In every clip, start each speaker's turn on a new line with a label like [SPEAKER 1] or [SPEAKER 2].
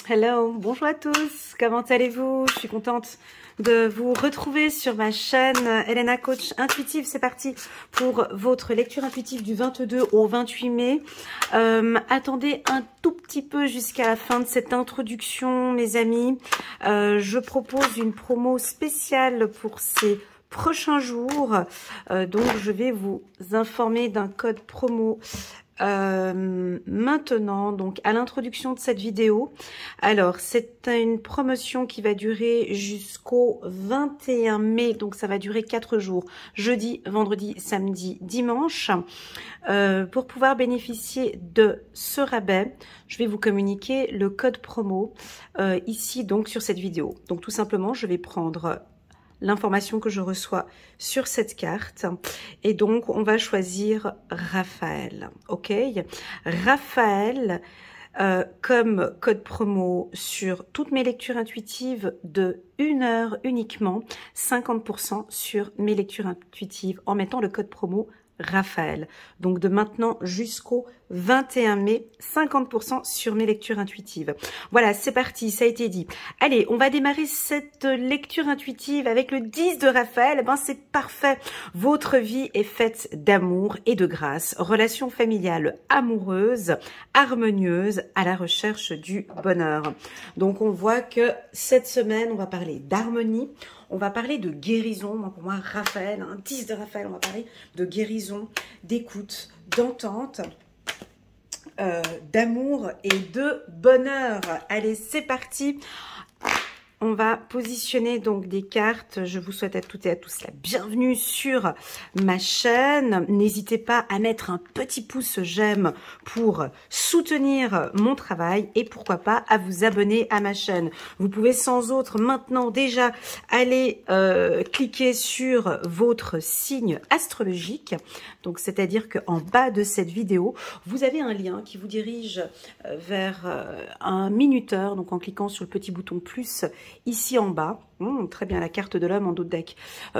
[SPEAKER 1] Hello, bonjour à tous, comment allez-vous? Je suis contente de vous retrouver sur ma chaîne Elena Coach Intuitive. C'est parti pour votre lecture intuitive du 22 au 28 mai. Attendez un tout petit peu jusqu'à la fin de cette introduction, mes amis. Je propose une promo spéciale pour ces prochains jours. Donc, je vais vous informer d'un code promo maintenant, donc à l'introduction de cette vidéo. Alors, c'est une promotion qui va durer jusqu'au 21 mai, donc ça va durer 4 jours, jeudi, vendredi, samedi, dimanche. Pour pouvoir bénéficier de ce rabais, je vais vous communiquer le code promo ici, donc sur cette vidéo. Donc tout simplement, je vais prendre l'information que je reçois sur cette carte et donc on va choisir Raphaël, ok? Raphaël comme code promo sur toutes mes lectures intuitives de 1 heure uniquement, 50% sur mes lectures intuitives en mettant le code promo Raphaël. Donc de maintenant jusqu'au 21 mai, 50% sur mes lectures intuitives. Voilà, c'est parti, ça a été dit. Allez, on va démarrer cette lecture intuitive avec le 10 de Raphaël. Eh ben, c'est parfait. Votre vie est faite d'amour et de grâce. Relation familiale amoureuse, harmonieuse, à la recherche du bonheur. Donc, on voit que cette semaine, on va parler d'harmonie. On va parler de guérison. Pour moi, Raphaël, un 10 de Raphaël, on va parler de guérison, d'écoute, d'entente, d'amour et de bonheur. Allez, c'est parti. On va positionner donc des cartes. Je vous souhaite à toutes et à tous la bienvenue sur ma chaîne. N'hésitez pas à mettre un petit pouce j'aime pour soutenir mon travail et pourquoi pas à vous abonner à ma chaîne. Vous pouvez sans autre maintenant déjà aller cliquer sur votre signe astrologique. Donc c'est-à-dire qu'en bas de cette vidéo, vous avez un lien qui vous dirige vers un minuteur. Donc en cliquant sur le petit bouton plus ici en bas, très bien, la carte de l'homme en dos de deck.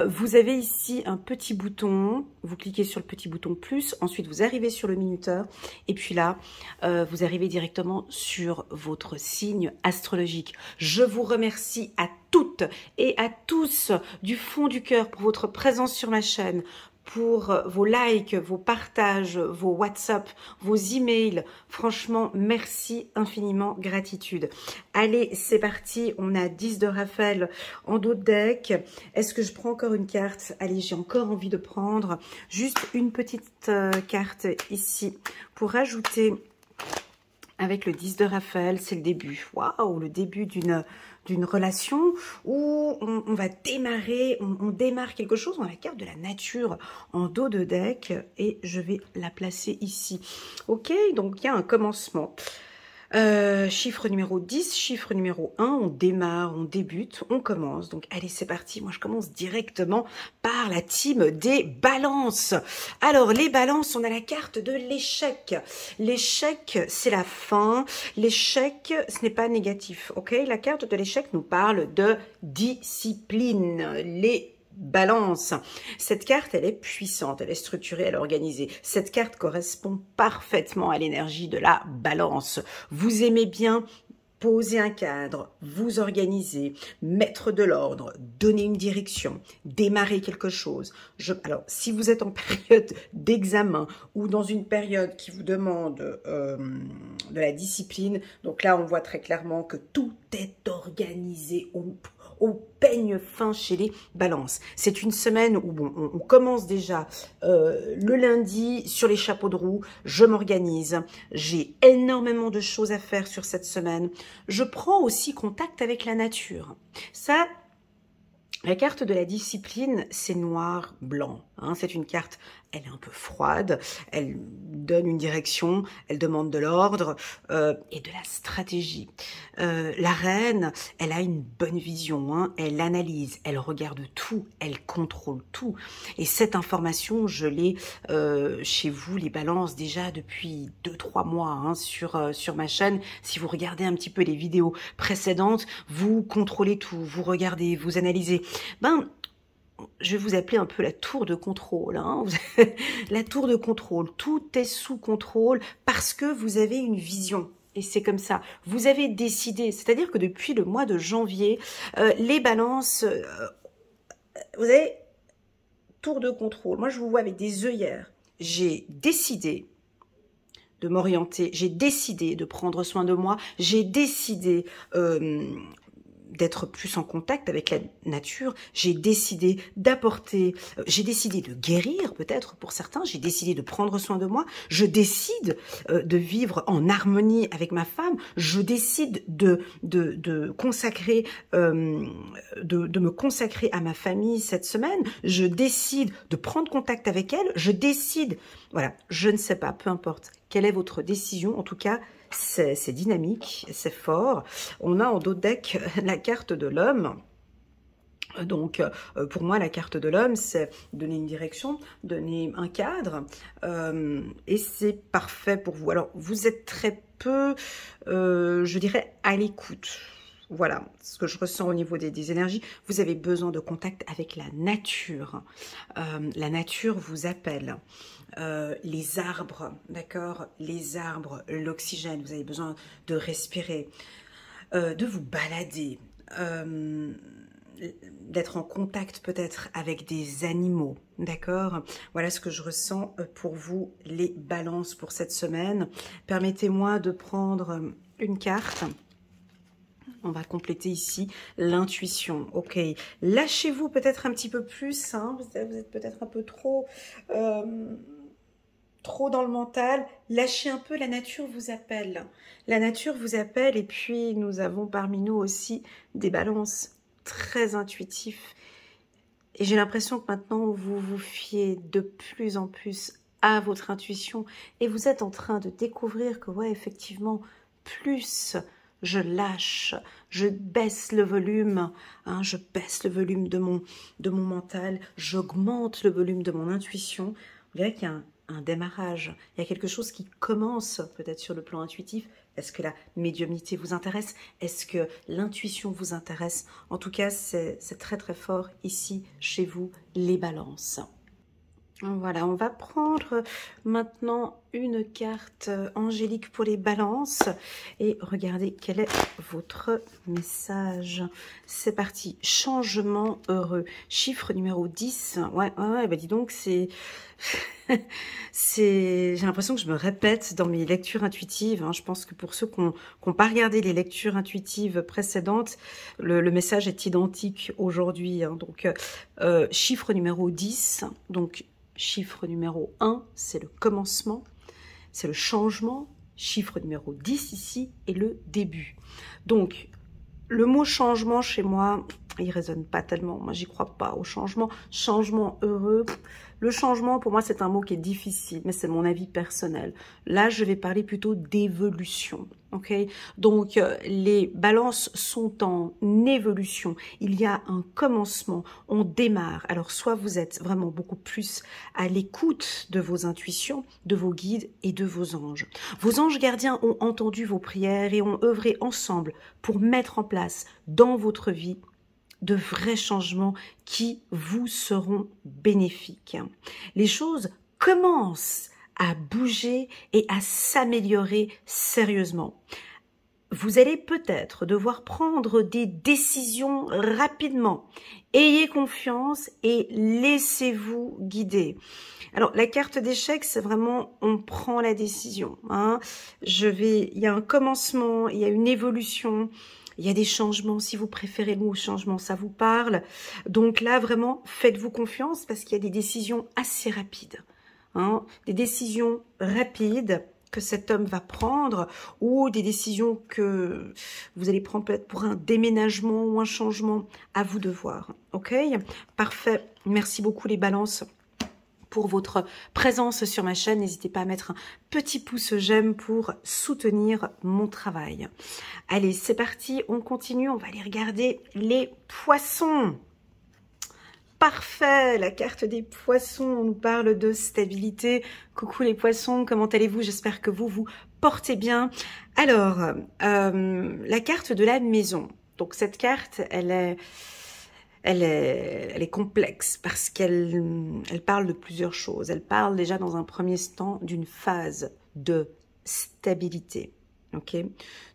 [SPEAKER 1] Vous avez ici un petit bouton, vous cliquez sur le petit bouton plus, ensuite vous arrivez sur le minuteur, et puis là, vous arrivez directement sur votre signe astrologique. Je vous remercie à toutes et à tous du fond du cœur pour votre présence sur ma chaîne, pour vos likes, vos partages, vos WhatsApp, vos emails. Franchement, merci infiniment, gratitude. Allez, c'est parti. On a 10 de Raphaël en dos de deck. Est-ce que je prends encore une carte? Allez, j'ai encore envie de prendre juste une petite carte ici pour ajouter avec le 10 de Raphaël. C'est le début. Waouh, le début d'une relation où on va démarrer, on démarre quelque chose. On a la carte de la nature en dos de deck et je vais la placer ici. Ok, donc il y a un commencement. Chiffre numéro 10, chiffre numéro 1, on démarre, on débute, on commence. Donc allez, c'est parti. Moi, je commence directement par la team des balances. Alors, les balances, on a la carte de l'échec. L'échec, c'est la fin. L'échec, ce n'est pas négatif, ok? La carte de l'échec nous parle de discipline. Les Balance. Cette carte, elle est puissante, elle est structurée, elle est organisée. Cette carte correspond parfaitement à l'énergie de la balance. Vous aimez bien poser un cadre, vous organiser, mettre de l'ordre, donner une direction, démarrer quelque chose. Alors, si vous êtes en période d'examen ou dans une période qui vous demande de la discipline, donc là, on voit très clairement que tout est organisé au peigne fin chez les balances. C'est une semaine où bon, on commence déjà le lundi sur les chapeaux de roue. Je m'organise. J'ai énormément de choses à faire sur cette semaine. Je prends aussi contact avec la nature. Ça, la carte de la discipline, c'est noir, blanc. Hein, c'est une carte, elle est un peu froide, elle donne une direction, elle demande de l'ordre et de la stratégie. La reine, elle a une bonne vision, hein, elle analyse, elle regarde tout, elle contrôle tout. Et cette information, je l'ai chez vous, les balances, déjà depuis 2-3 mois hein, sur ma chaîne. Si vous regardez un petit peu les vidéos précédentes, vous contrôlez tout, vous regardez, vous analysez. Je vais vous appeler un peu la tour de contrôle. Hein. La tour de contrôle, tout est sous contrôle parce que vous avez une vision. Et c'est comme ça. Vous avez décidé, c'est-à-dire que depuis le mois de janvier, les balances, vous avez tour de contrôle. Moi, je vous vois avec des œillères. J'ai décidé de m'orienter, j'ai décidé de prendre soin de moi, j'ai décidé d'être plus en contact avec la nature, j'ai décidé d'apporter, j'ai décidé de guérir peut-être pour certains, j'ai décidé de prendre soin de moi, je décide de vivre en harmonie avec ma femme, je décide de consacrer, de me consacrer à ma famille cette semaine, je décide de prendre contact avec elle, je décide, voilà, je ne sais pas, peu importe, quelle est votre décision, en tout cas, c'est dynamique, c'est fort. On a en dos de deck la carte de l'homme. Donc, pour moi, la carte de l'homme, c'est donner une direction, donner un cadre, et c'est parfait pour vous. Alors, vous êtes très peu, je dirais, à l'écoute. Voilà, ce que je ressens au niveau des énergies. Vous avez besoin de contact avec la nature. La nature vous appelle. Les arbres, d'accord? Les arbres, l'oxygène, vous avez besoin de respirer, de vous balader, d'être en contact peut-être avec des animaux, d'accord? Voilà ce que je ressens pour vous, les balances pour cette semaine. Permettez-moi de prendre une carte. On va compléter ici l'intuition. Ok, lâchez-vous peut-être un petit peu plus. Hein. Vous êtes peut-être un peu trop dans le mental. Lâchez un peu, la nature vous appelle. La nature vous appelle et puis nous avons parmi nous aussi des balances très intuitifs. Et j'ai l'impression que maintenant vous vous fiez de plus en plus à votre intuition et vous êtes en train de découvrir que ouais, effectivement, plus je lâche, je baisse le volume, hein, je baisse le volume de mon mental, j'augmente le volume de mon intuition. Vous verrez qu'il y a un démarrage, il y a quelque chose qui commence peut-être sur le plan intuitif. Est-ce que la médiumnité vous intéresse? Est-ce que l'intuition vous intéresse? En tout cas, c'est très très fort ici chez vous, les balances. Voilà, on va prendre maintenant une carte angélique pour les balances et regardez quel est votre message. C'est parti, changement heureux, chiffre numéro 10. Ouais, bah dis donc, j'ai l'impression que je me répète dans mes lectures intuitives. Hein. Je pense que pour ceux qui n'ont pas regardé les lectures intuitives précédentes, le message est identique aujourd'hui. Hein. Donc, chiffre numéro 10, donc chiffre numéro 1, c'est le commencement, c'est le changement. Chiffre numéro 10 ici est le début. Donc, le mot changement chez moi, il résonne pas tellement. Moi, j'y crois pas au changement. Changement heureux. Le changement, pour moi, c'est un mot qui est difficile, mais c'est mon avis personnel. Là, je vais parler plutôt d'évolution. Ok? Donc, les balances sont en évolution. Il y a un commencement. On démarre. Alors, soit vous êtes vraiment beaucoup plus à l'écoute de vos intuitions, de vos guides et de vos anges. Vos anges gardiens ont entendu vos prières et ont œuvré ensemble pour mettre en place dans votre vie de vrais changements qui vous seront bénéfiques. Les choses commencent à bouger et à s'améliorer sérieusement. Vous allez peut-être devoir prendre des décisions rapidement. Ayez confiance et laissez-vous guider. Alors, la carte d'échec, c'est vraiment, on prend la décision. Hein. Il y a un commencement, il y a une évolution. Il y a des changements, si vous préférez le mot changement, ça vous parle. Donc là, vraiment, faites-vous confiance parce qu'il y a des décisions assez rapides. Hein, des décisions rapides que cet homme va prendre ou des décisions que vous allez prendre peut-être pour un déménagement ou un changement, à vous de voir. Ok? Parfait. Merci beaucoup les balances pour votre présence sur ma chaîne. N'hésitez pas à mettre un petit pouce j'aime pour soutenir mon travail. Allez, c'est parti, on continue, on va aller regarder les poissons. Parfait, la carte des poissons, on nous parle de stabilité. Coucou les poissons, comment allez-vous? J'espère que vous vous portez bien. Alors, la carte de la maison. Donc cette carte, elle est complexe parce qu'elle parle de plusieurs choses. Elle parle déjà dans un premier temps d'une phase de stabilité. Ok,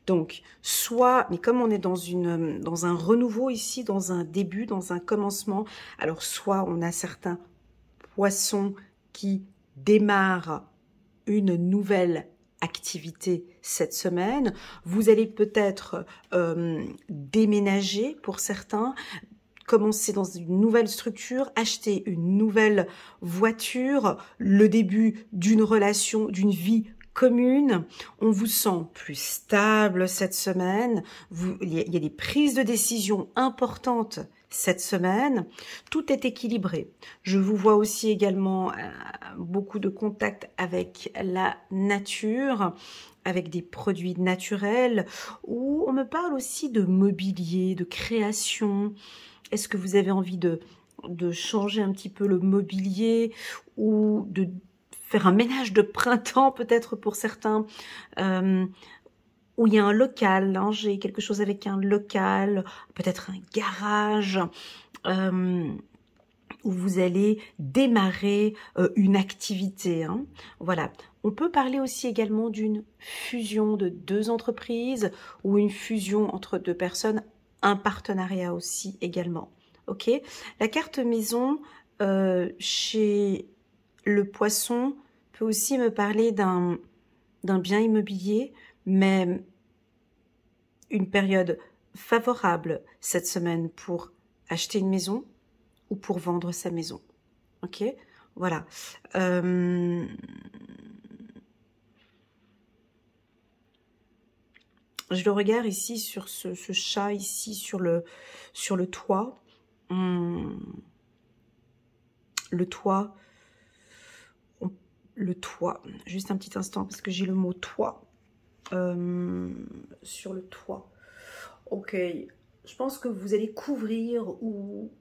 [SPEAKER 1] donc soit, mais comme on est dans un renouveau ici, dans un début, dans un commencement, alors soit on a certains poissons qui démarrent une nouvelle activité cette semaine. Vous allez peut-être déménager pour certains, commencer dans une nouvelle structure, acheter une nouvelle voiture, le début d'une relation, d'une vie commune. On vous sent plus stable cette semaine. Il y a des prises de décision importantes cette semaine. Tout est équilibré. Je vous vois aussi également beaucoup de contacts avec la nature, avec des produits naturels, où on me parle aussi de mobilier, de création. Est-ce que vous avez envie de changer un petit peu le mobilier ou de faire un ménage de printemps peut-être pour certains, où il y a un local, hein, j'ai quelque chose avec un local, peut-être un garage, où vous allez démarrer une activité. Hein. Voilà. On peut parler aussi également d'une fusion de deux entreprises ou une fusion entre deux personnes, un partenariat aussi également. Ok. La carte maison chez le poisson peut aussi me parler d'un bien immobilier, mais une période favorable cette semaine pour acheter une maison ou pour vendre sa maison. Ok, voilà. Je le regarde ici sur ce chat ici sur le toit. Le toit. Le toit. Juste un petit instant parce que j'ai le mot toit sur le toit. Ok. Je pense que vous allez couvrir ou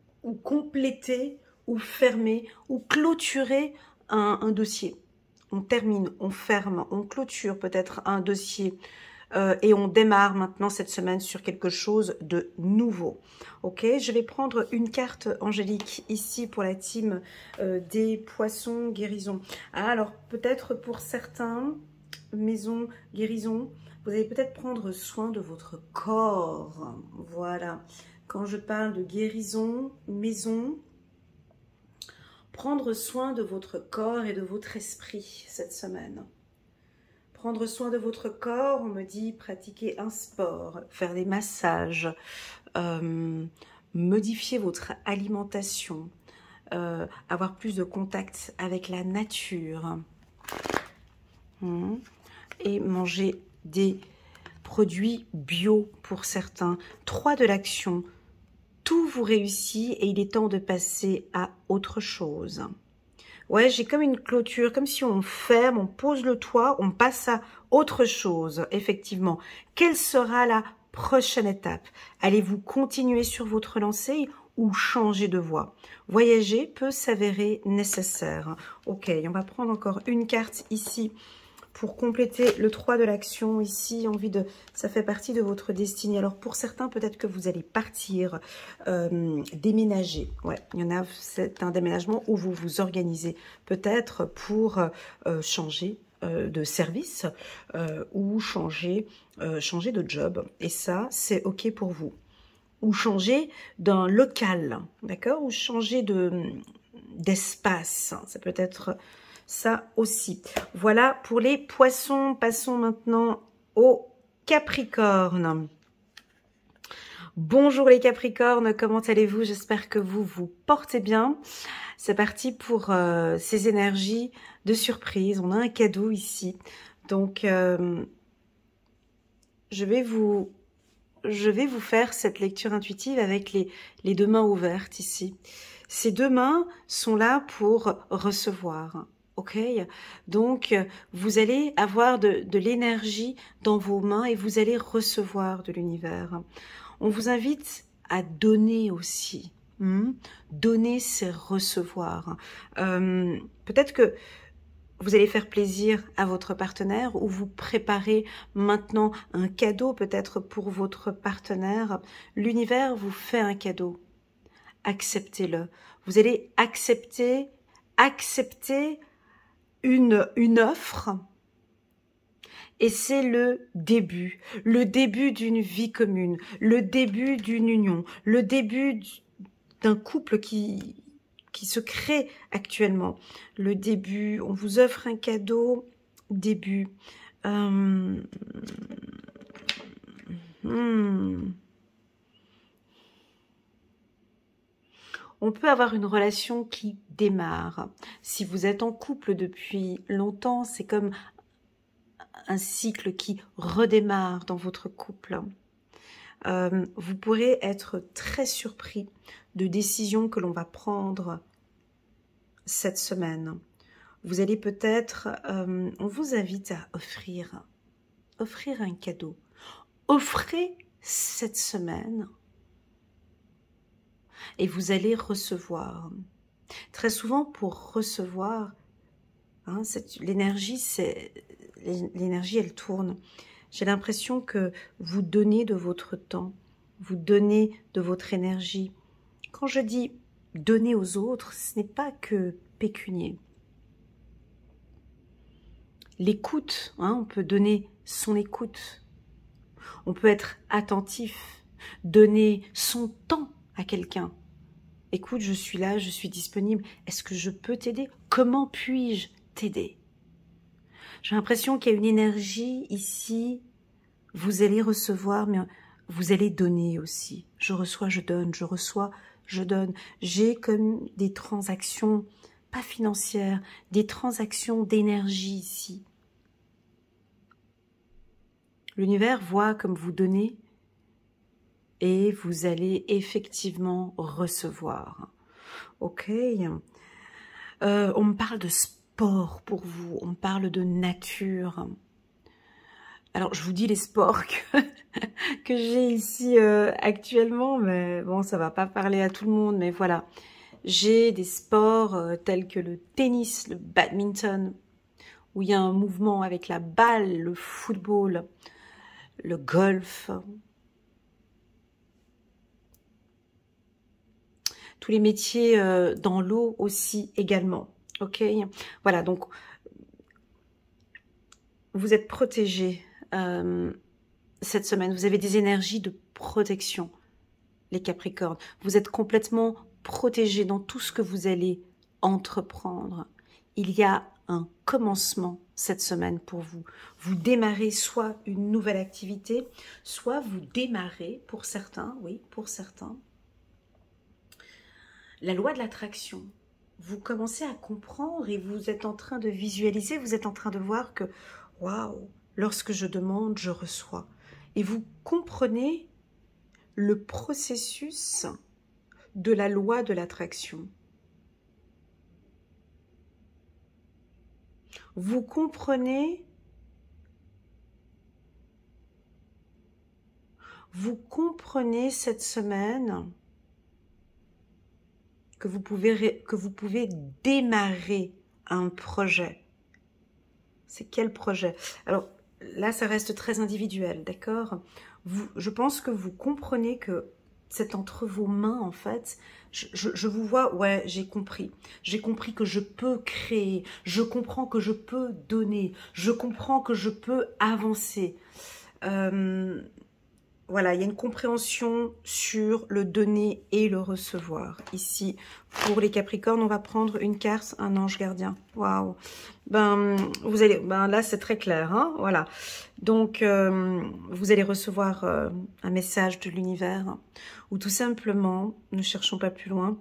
[SPEAKER 1] compléter ou fermer ou clôturer un dossier. On termine, on ferme, on clôture peut-être un dossier et on démarre maintenant cette semaine sur quelque chose de nouveau. Ok, je vais prendre une carte angélique ici pour la team des poissons guérison. Ah, alors peut-être pour certains, maison guérison, vous allez peut-être prendre soin de votre corps. Voilà. Quand je parle de guérison, maison, prendre soin de votre corps et de votre esprit cette semaine. Prendre soin de votre corps, on me dit pratiquer un sport, faire des massages, modifier votre alimentation, avoir plus de contact avec la nature et manger des produits bio pour certains. 3 de l'action. Tout vous réussit et il est temps de passer à autre chose. Ouais, j'ai comme une clôture, comme si on ferme, on pose le toit, on passe à autre chose, effectivement. Quelle sera la prochaine étape? Allez-vous continuer sur votre lancée ou changer de voie? Voyager peut s'avérer nécessaire. Ok, on va prendre encore une carte ici pour compléter le 3 de l'action ici, ça fait partie de votre destinée. Alors pour certains, peut-être que vous allez partir, déménager. Ouais, il y en a, c'est un déménagement où vous vous organisez peut-être pour changer de service ou changer de job. Et ça, c'est ok pour vous. Ou changer d'un local, d'accord? Ou changer d'espace. Ça peut être ça aussi. Voilà pour les poissons. Passons maintenant aux Capricornes. Bonjour les Capricornes, comment allez-vous? J'espère que vous vous portez bien. C'est parti pour ces énergies de surprise. On a un cadeau ici. Donc, je vais vous faire cette lecture intuitive avec les deux mains ouvertes ici. Ces deux mains sont là pour recevoir. Ok, donc vous allez avoir de l'énergie dans vos mains et vous allez recevoir de l'univers. On vous invite à donner aussi. Donner, c'est recevoir. Peut-être que vous allez faire plaisir à votre partenaire ou vous préparez maintenant un cadeau peut-être pour votre partenaire. L'univers vous fait un cadeau. Acceptez-le. Vous allez accepter une offre Et c'est le début d'une vie commune, le début d'une union, le début d'un couple qui se crée actuellement. Le début, on vous offre un cadeau, début. On peut avoir une relation qui démarre. Si vous êtes en couple depuis longtemps, c'est comme un cycle qui redémarre dans votre couple. Vous pourrez être très surpris de décisions que l'on va prendre cette semaine. Vous allez peut-être, on vous invite à offrir un cadeau. Offrez cette semaine et vous allez recevoir. Très souvent, pour recevoir, hein, l'énergie, elle tourne. J'ai l'impression que vous donnez de votre temps, vous donnez de votre énergie. Quand je dis donner aux autres, ce n'est pas que pécunier. L'écoute, hein, on peut donner son écoute. On peut être attentif, donner son temps à quelqu'un. Écoute, je suis là, je suis disponible. Est-ce que je peux t'aider? Comment puis-je t'aider? J'ai l'impression qu'il y a une énergie ici. Vous allez recevoir, mais vous allez donner aussi. Je reçois, je donne, je reçois, je donne. J'ai comme des transactions, pas financières, des transactions d'énergie ici. L'univers voit comme vous donnez et vous allez effectivement recevoir. Ok. On me parle de sport pour vous, on parle de nature. Alors, je vous dis les sports que j'ai ici actuellement, mais bon, ça va pas parler à tout le monde, mais voilà. J'ai des sports tels que le tennis, le badminton, où il y a un mouvement avec la balle, le football, le golf. Tous les métiers dans l'eau aussi également. Ok, voilà, donc vous êtes protégés cette semaine. Vous avez des énergies de protection, les Capricornes. Vous êtes complètement protégés dans tout ce que vous allez entreprendre. Il y a un commencement cette semaine pour vous. Vous démarrez soit une nouvelle activité, soit vous démarrez, pour certains, oui, pour certains, la loi de l'attraction. Vous commencez à comprendre et vous êtes en train de visualiser, vous êtes en train de voir que, waouh, lorsque je demande, je reçois. Et vous comprenez le processus de la loi de l'attraction. Vous comprenez cette semaine que vous pouvez démarrer un projet. C'est quel projet? Alors là, ça reste très individuel, d'accord? Je pense que vous comprenez que c'est entre vos mains, en fait. Je vous vois, ouais, j'ai compris. J'ai compris que je peux créer. Je comprends que je peux donner. Je comprends que je peux avancer. Voilà, il y a une compréhension sur le donner et le recevoir. Ici, pour les Capricornes, on va prendre une carte, un ange gardien. Waouh. Là, c'est très clair, hein, voilà. Donc, vous allez recevoir un message de l'univers, ou tout simplement, ne cherchons pas plus loin,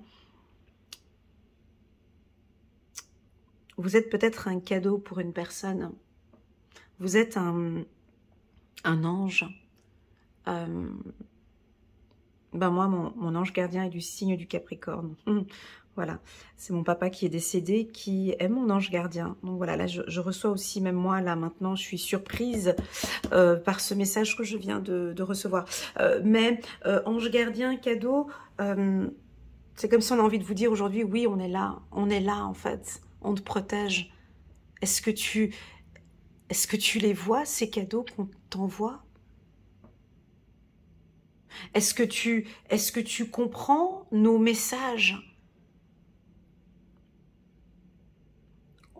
[SPEAKER 1] vous êtes peut-être un cadeau pour une personne. Vous êtes un ange. Moi, mon ange gardien est du signe du Capricorne. Voilà, c'est mon papa qui est décédé, qui est mon ange gardien. Donc voilà, là, je reçois aussi, même moi, là, maintenant, je suis surprise par ce message que je viens de recevoir. Ange gardien, cadeau, c'est comme si on a envie de vous dire aujourd'hui, oui, on est là, en fait, on te protège. Est-ce que tu les vois, ces cadeaux qu'on t'envoie? Est-ce que tu comprends nos messages?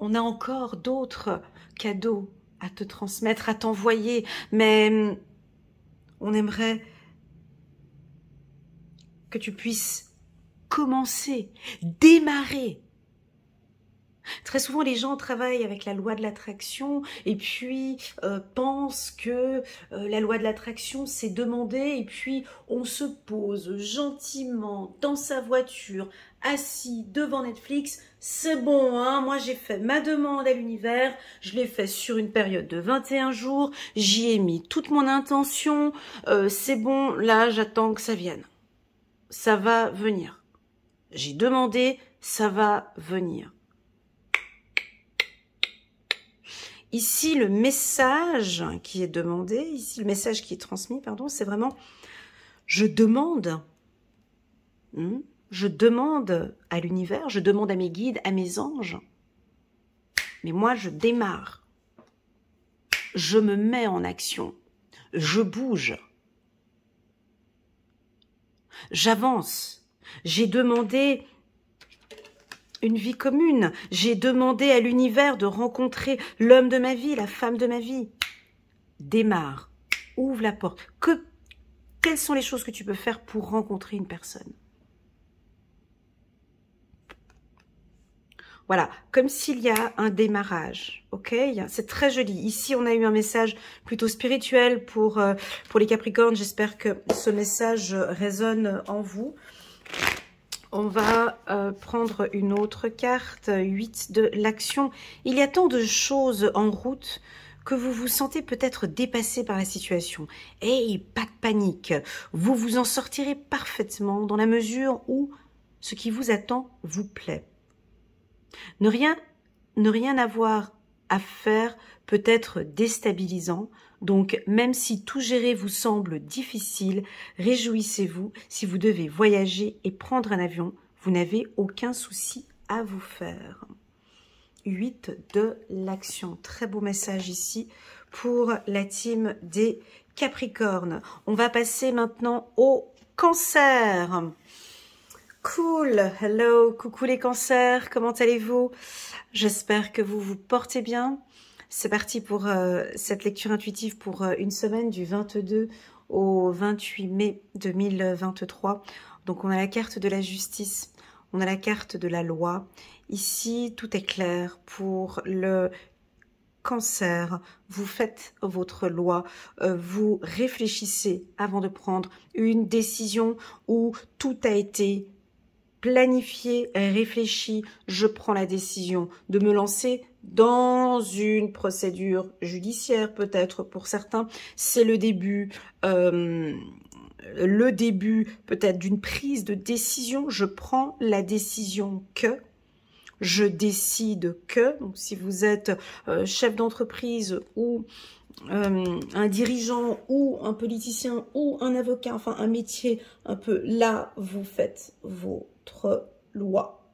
[SPEAKER 1] On a encore d'autres cadeaux à te transmettre, à t'envoyer, mais on aimerait que tu puisses commencer, démarrer. Très souvent, les gens travaillent avec la loi de l'attraction et puis pensent que la loi de l'attraction, c'est demander et puis on se pose gentiment dans sa voiture, assis devant Netflix. C'est bon, hein, moi j'ai fait ma demande à l'univers, je l'ai fait sur une période de 21 jours, j'y ai mis toute mon intention, c'est bon, là j'attends que ça vienne. Ça va venir. J'ai demandé, ça va venir. Ici, le message qui est demandé, ici, le message qui est transmis, pardon, c'est vraiment « je demande ». Je demande à l'univers, je demande à mes guides, à mes anges. Mais moi, je démarre. Je me mets en action. Je bouge. J'avance. J'ai demandé une vie commune. J'ai demandé à l'univers de rencontrer l'homme de ma vie, la femme de ma vie. Démarre. Ouvre la porte. Quelles sont les choses que tu peux faire pour rencontrer une personne? Voilà, comme s'il y a un démarrage, ok? C'est très joli. Ici, on a eu un message plutôt spirituel pour les Capricornes. J'espère que ce message résonne en vous. On va prendre une autre carte, 8 de l'action. Il y a tant de choses en route que vous vous sentez peut-être dépassé par la situation. Et pas de panique, vous vous en sortirez parfaitement dans la mesure où ce qui vous attend vous plaît. Ne rien avoir à faire peut être déstabilisant, donc même si tout gérer vous semble difficile, réjouissez-vous. Si vous devez voyager et prendre un avion, vous n'avez aucun souci à vous faire. 8 de l'action. Très beau message ici pour la team des Capricornes. On va passer maintenant au Cancer. Cool, hello, coucou les cancers, comment allez-vous? J'espère que vous vous portez bien. C'est parti pour cette lecture intuitive pour une semaine du 22 au 28 mai 2023. Donc on a la carte de la justice, on a la carte de la loi. Ici, tout est clair pour le Cancer. Vous faites votre loi, vous réfléchissez avant de prendre une décision où tout a été planifié, réfléchi, je prends la décision de me lancer dans une procédure judiciaire peut-être pour certains. C'est le début peut-être d'une prise de décision. Je prends la décision que, je décide que, donc si vous êtes chef d'entreprise ou un dirigeant ou un politicien ou un avocat, enfin un métier un peu, là vous faites votre loi.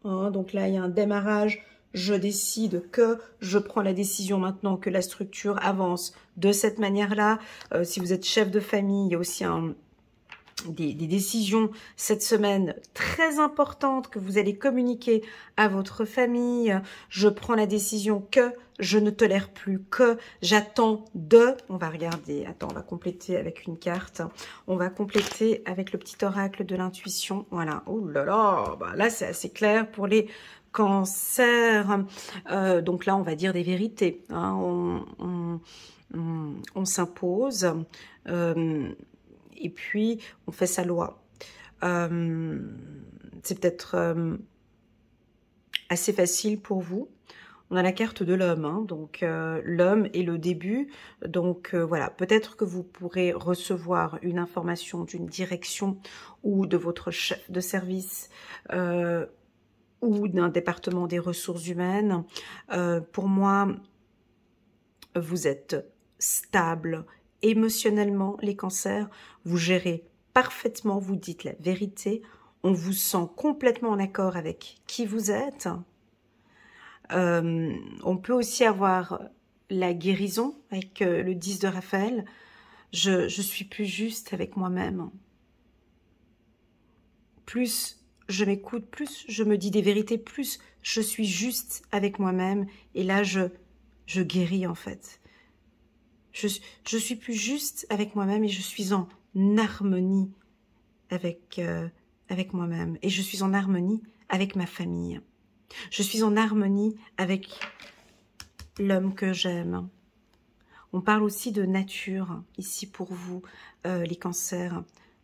[SPEAKER 1] Hein, donc là il y a un démarrage, je décide que, je prends la décision maintenant que la structure avance de cette manière-là. Si vous êtes chef de famille, il y a aussi des décisions cette semaine très importantes que vous allez communiquer à votre famille. Je prends la décision que, je ne tolère plus que, j'attends de, on va regarder, attends, on va compléter avec une carte, on va compléter avec le petit oracle de l'intuition, voilà, oh là là, bah là c'est assez clair pour les cancers, donc là on va dire des vérités, hein, on s'impose, et puis on fait sa loi. C'est peut-être assez facile pour vous. On a la carte de l'homme, hein, donc l'homme est le début. Donc voilà, peut-être que vous pourrez recevoir une information d'une direction ou de votre chef de service ou d'un département des ressources humaines. Pour moi, vous êtes stable émotionnellement, les cancers, vous gérez parfaitement, vous dites la vérité, on vous sent complètement en accord avec qui vous êtes. On peut aussi avoir la guérison avec le 10 de Raphaël. Je suis plus juste avec moi-même. Plus je m'écoute, plus je me dis des vérités, plus je suis juste avec moi-même. Et là, je Je guéris en fait. Je suis plus juste avec moi-même et je suis en harmonie avec moi-même. Et je suis en harmonie avec ma famille. Je suis en harmonie avec l'homme que j'aime. On parle aussi de nature, ici pour vous, les cancers.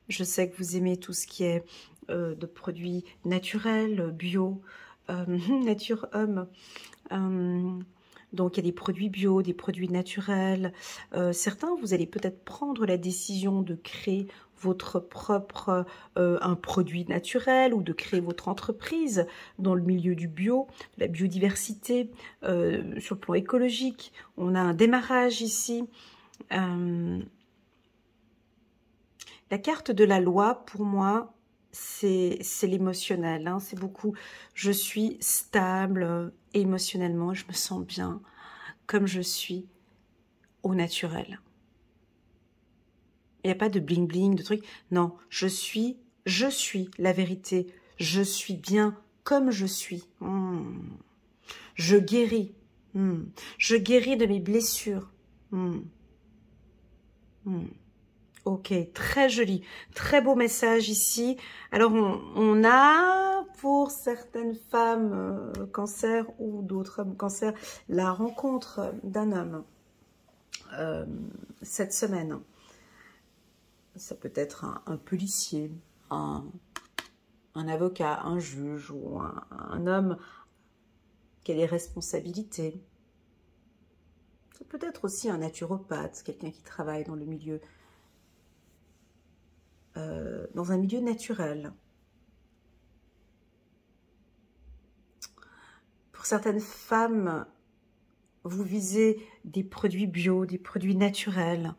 [SPEAKER 1] Je sais que vous aimez tout ce qui est de produits naturels, bio, nature homme. Donc, il y a des produits bio, des produits naturels. Certains, vous allez peut-être prendre la décision de créer votre propre un produit naturel ou de créer votre entreprise dans le milieu du bio, la biodiversité, sur le plan écologique. On a un démarrage ici. La carte de la loi, pour moi, c'est l'émotionnel. Hein, c'est beaucoup, je suis stable émotionnellement, je me sens bien comme je suis au naturel. Il n'y a pas de bling bling, de trucs. Non, je suis la vérité. Je suis bien comme je suis. Je guéris. Je guéris de mes blessures. Ok, très joli. Très beau message ici. Alors, on a, pour certaines femmes cancer ou d'autres hommes cancer, la rencontre d'un homme cette semaine. Ça peut être un policier, un avocat, un juge ou un homme qui a des responsabilités. Ça peut être aussi un naturopathe, quelqu'un qui travaille dans le milieu, dans un milieu naturel. Pour certaines femmes, vous visez des produits bio, des produits naturels.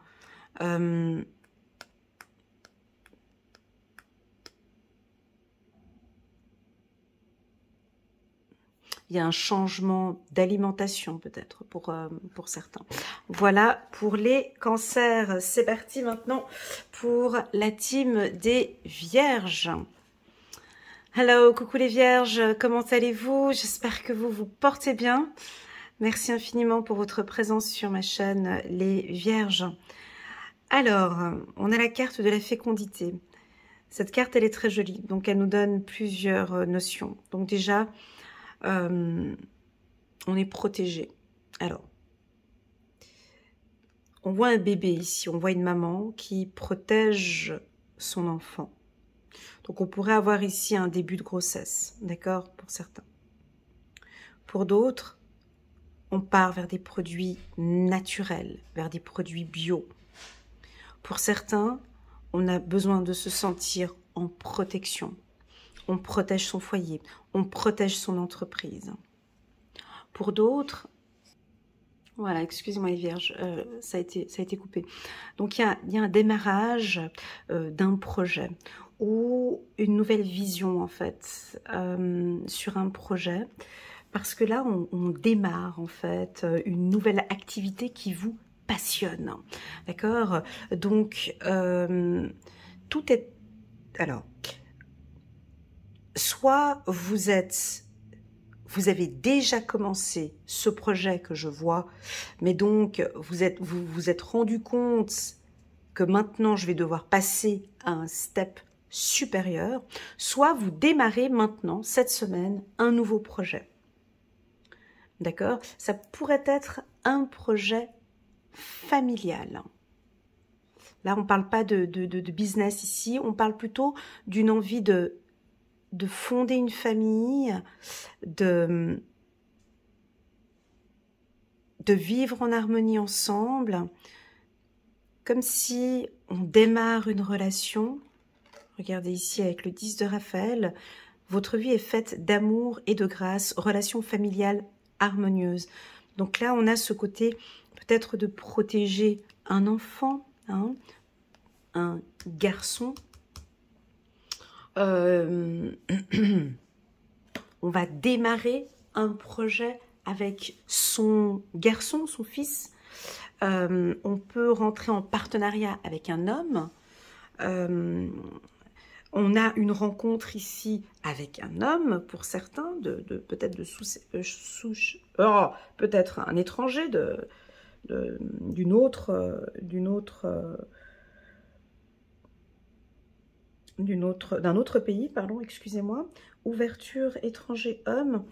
[SPEAKER 1] Il y a un changement d'alimentation peut-être pour certains. Voilà pour les cancers. C'est parti maintenant pour la team des vierges. Hello, coucou les vierges, comment allez-vous? J'espère que vous vous portez bien. Merci infiniment pour votre présence sur ma chaîne les vierges. Alors, on a la carte de la fécondité. Cette carte, elle est très jolie, donc elle nous donne plusieurs notions. Donc déjà, on est protégé. Alors, on voit un bébé ici, on voit une maman qui protège son enfant. Donc, on pourrait avoir ici un début de grossesse, d'accord, pour certains. Pour d'autres, on part vers des produits naturels, vers des produits bio. Pour certains, on a besoin de se sentir en protection. On protège son foyer, on protège son entreprise. Pour d'autres, voilà, excusez-moi les vierges, ça a été coupé. Donc, il y a un démarrage d'un projet ou une nouvelle vision, en fait, sur un projet. Parce que là, on démarre, en fait, une nouvelle activité qui vous passionne. D'accord? Donc, tout est... Alors, soit vous avez déjà commencé ce projet que je vois, mais donc vous êtes rendu compte que maintenant je vais devoir passer à un step supérieur, soit vous démarrez maintenant, cette semaine, un nouveau projet. D'accord? Ça pourrait être un projet familial. Là, on ne parle pas de business ici, on parle plutôt d'une envie de fonder une famille, de vivre en harmonie ensemble, comme si on démarre une relation. Regardez ici avec le 10 de Raphaël, votre vie est faite d'amour et de grâce, relation familiale harmonieuse. Donc là, on a ce côté peut-être de protéger un enfant, hein, un garçon. On va démarrer un projet avec son garçon, son fils. On peut rentrer en partenariat avec un homme. On a une rencontre ici avec un homme, pour certains, peut-être de souche, peut-être un étranger d'un autre pays, pardon, excusez-moi. Ouverture étranger homme.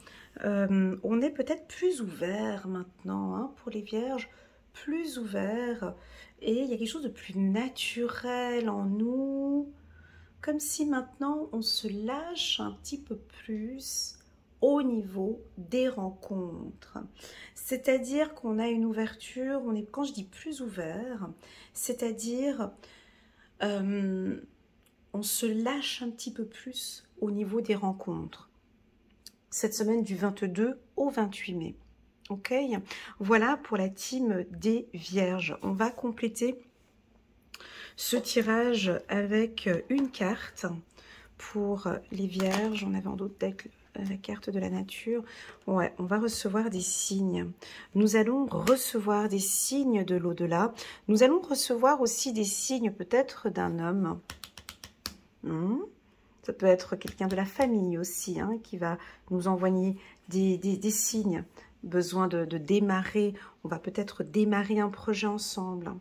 [SPEAKER 1] On est peut-être plus ouvert maintenant, hein, pour les vierges, plus ouvert. Et il y a quelque chose de plus naturel en nous. Comme si maintenant on se lâche un petit peu plus au niveau des rencontres. C'est-à-dire qu'on a une ouverture, quand je dis plus ouvert, c'est-à-dire on se lâche un petit peu plus au niveau des rencontres. Cette semaine du 22 au 28 mai. Ok, voilà pour la team des Vierges. On va compléter ce tirage avec une carte pour les Vierges. On avait en d'autres decks la carte de la nature. Ouais, on va recevoir des signes. Nous allons recevoir des signes de l'au-delà. Nous allons recevoir aussi des signes peut-être d'un homme. Ça peut être quelqu'un de la famille aussi, hein, qui va nous envoyer des signes. Besoin de démarrer. On va peut-être démarrer un projet ensemble.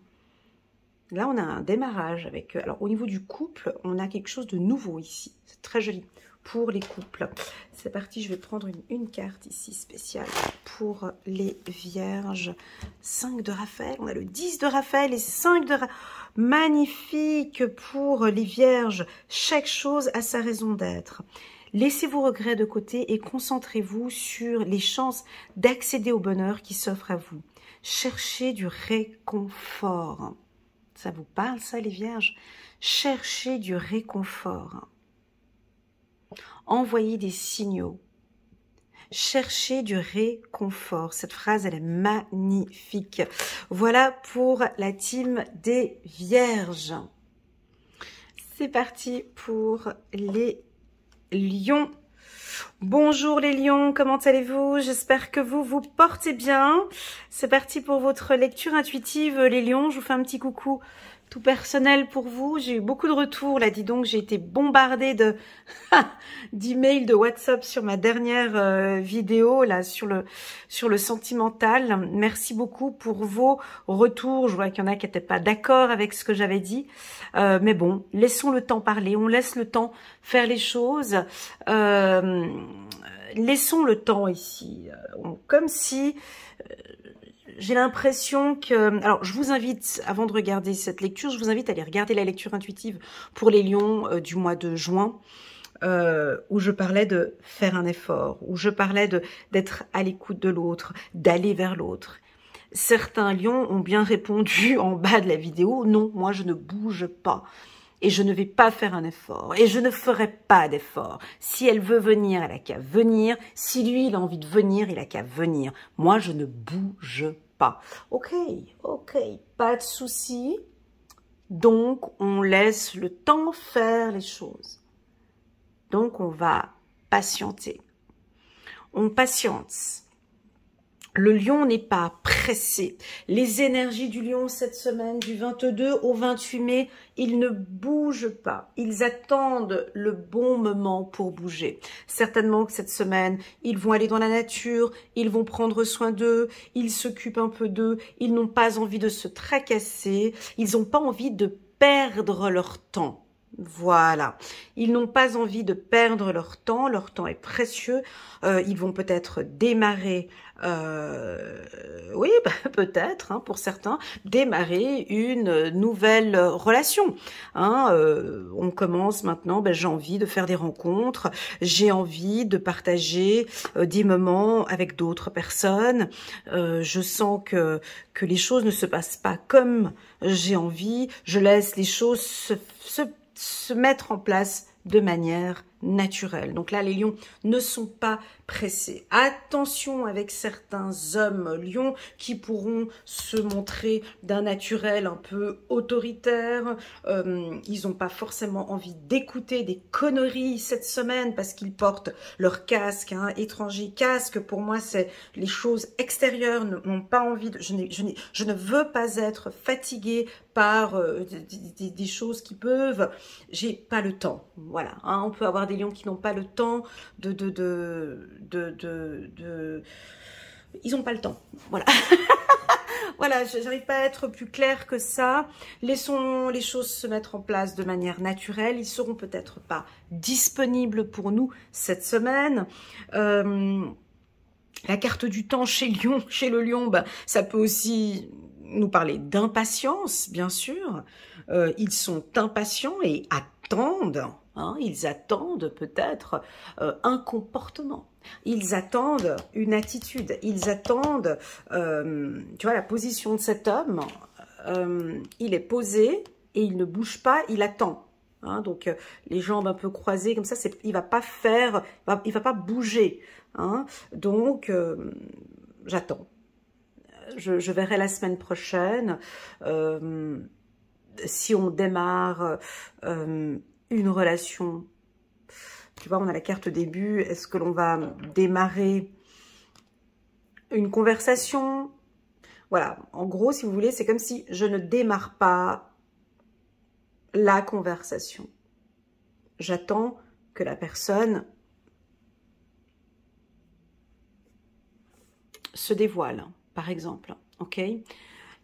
[SPEAKER 1] Là, on a un démarrage avec... Alors, au niveau du couple, on a quelque chose de nouveau ici. C'est très joli pour les couples. C'est parti, je vais prendre une carte ici spéciale pour les Vierges. 5 de Raphaël. On a le 10 de Raphaël et 5 de Raphaël. Magnifique pour les Vierges. Chaque chose a sa raison d'être. Laissez vos regrets de côté et concentrez-vous sur les chances d'accéder au bonheur qui s'offre à vous. Cherchez du réconfort. Ça vous parle, ça, les Vierges? Cherchez du réconfort. Envoyez des signaux. Cherchez du réconfort. Cette phrase, elle est magnifique. Voilà pour la team des Vierges. C'est parti pour les Lions. Bonjour les lions, comment allez-vous? J'espère que vous vous portez bien. C'est parti pour votre lecture intuitive, les lions. Je vous fais un petit coucou tout personnel pour vous. J'ai eu beaucoup de retours, là, dis donc. J'ai été bombardée d'emails, de WhatsApp sur ma dernière vidéo, là, sur le sentimental. Merci beaucoup pour vos retours. Je vois qu'il y en a qui n'étaient pas d'accord avec ce que j'avais dit. Mais bon, laissons le temps parler. On laisse le temps faire les choses. Laissons le temps ici. Comme si... j'ai l'impression que... Alors, je vous invite, avant de regarder cette lecture, je vous invite à aller regarder la lecture intuitive pour les lions du mois de juin, où je parlais de faire un effort, où je parlais d'être à l'écoute de l'autre, d'aller vers l'autre. Certains lions ont bien répondu en bas de la vidéo, non, moi je ne bouge pas. Et je ne vais pas faire un effort. Et je ne ferai pas d'effort. Si elle veut venir, elle a qu'à venir. Si lui, il a envie de venir, il a qu'à venir. Moi, je ne bouge pas. Ok, pas de souci. Donc, on laisse le temps faire les choses. Donc, on va patienter. On patiente. Le lion n'est pas pressé. Les énergies du lion cette semaine, du 22 au 28 mai, ils ne bougent pas. Ils attendent le bon moment pour bouger. Certainement que cette semaine, ils vont aller dans la nature, ils vont prendre soin d'eux, ils s'occupent un peu d'eux, ils n'ont pas envie de se tracasser, ils n'ont pas envie de perdre leur temps. Voilà, ils n'ont pas envie de perdre leur temps est précieux, ils vont peut-être démarrer, oui, peut-être, hein, pour certains, démarrer une nouvelle relation. Hein, on commence maintenant, j'ai envie de faire des rencontres, j'ai envie de partager des moments avec d'autres personnes, je sens que les choses ne se passent pas comme j'ai envie, je laisse les choses se mettre en place de manière naturel. Donc là, les lions ne sont pas pressés. Attention avec certains hommes lions qui pourront se montrer d'un naturel un peu autoritaire. Ils n'ont pas forcément envie d'écouter des conneries cette semaine parce qu'ils portent leur casque, hein, étranger casque. Pour moi, c'est les choses extérieures n'ont pas envie de... Je ne veux pas être fatiguée par des choses qui peuvent... J'ai pas le temps. Voilà, hein, on peut avoir des lions qui n'ont pas le temps ils n'ont pas le temps. Voilà. Voilà, je n'arrive pas à être plus claire que ça. Laissons les choses se mettre en place de manière naturelle. Ils seront peut-être pas disponibles pour nous cette semaine. La carte du temps chez le lion, ben, ça peut aussi nous parler d'impatience, bien sûr. Ils sont impatients et attendent. Hein, ils attendent peut-être un comportement. Ils attendent une attitude. Ils attendent, tu vois, la position de cet homme. Il est posé et il ne bouge pas, il attend. Hein, donc, les jambes un peu croisées comme ça, il va pas faire, il va pas bouger. Hein, donc, j'attends. Je verrai la semaine prochaine si on démarre une relation. Tu vois, on a la carte début. Est-ce que l'on va démarrer une conversation? Voilà, en gros, si vous voulez, c'est comme si je ne démarre pas la conversation. J'attends que la personne se dévoile, par exemple. Ok.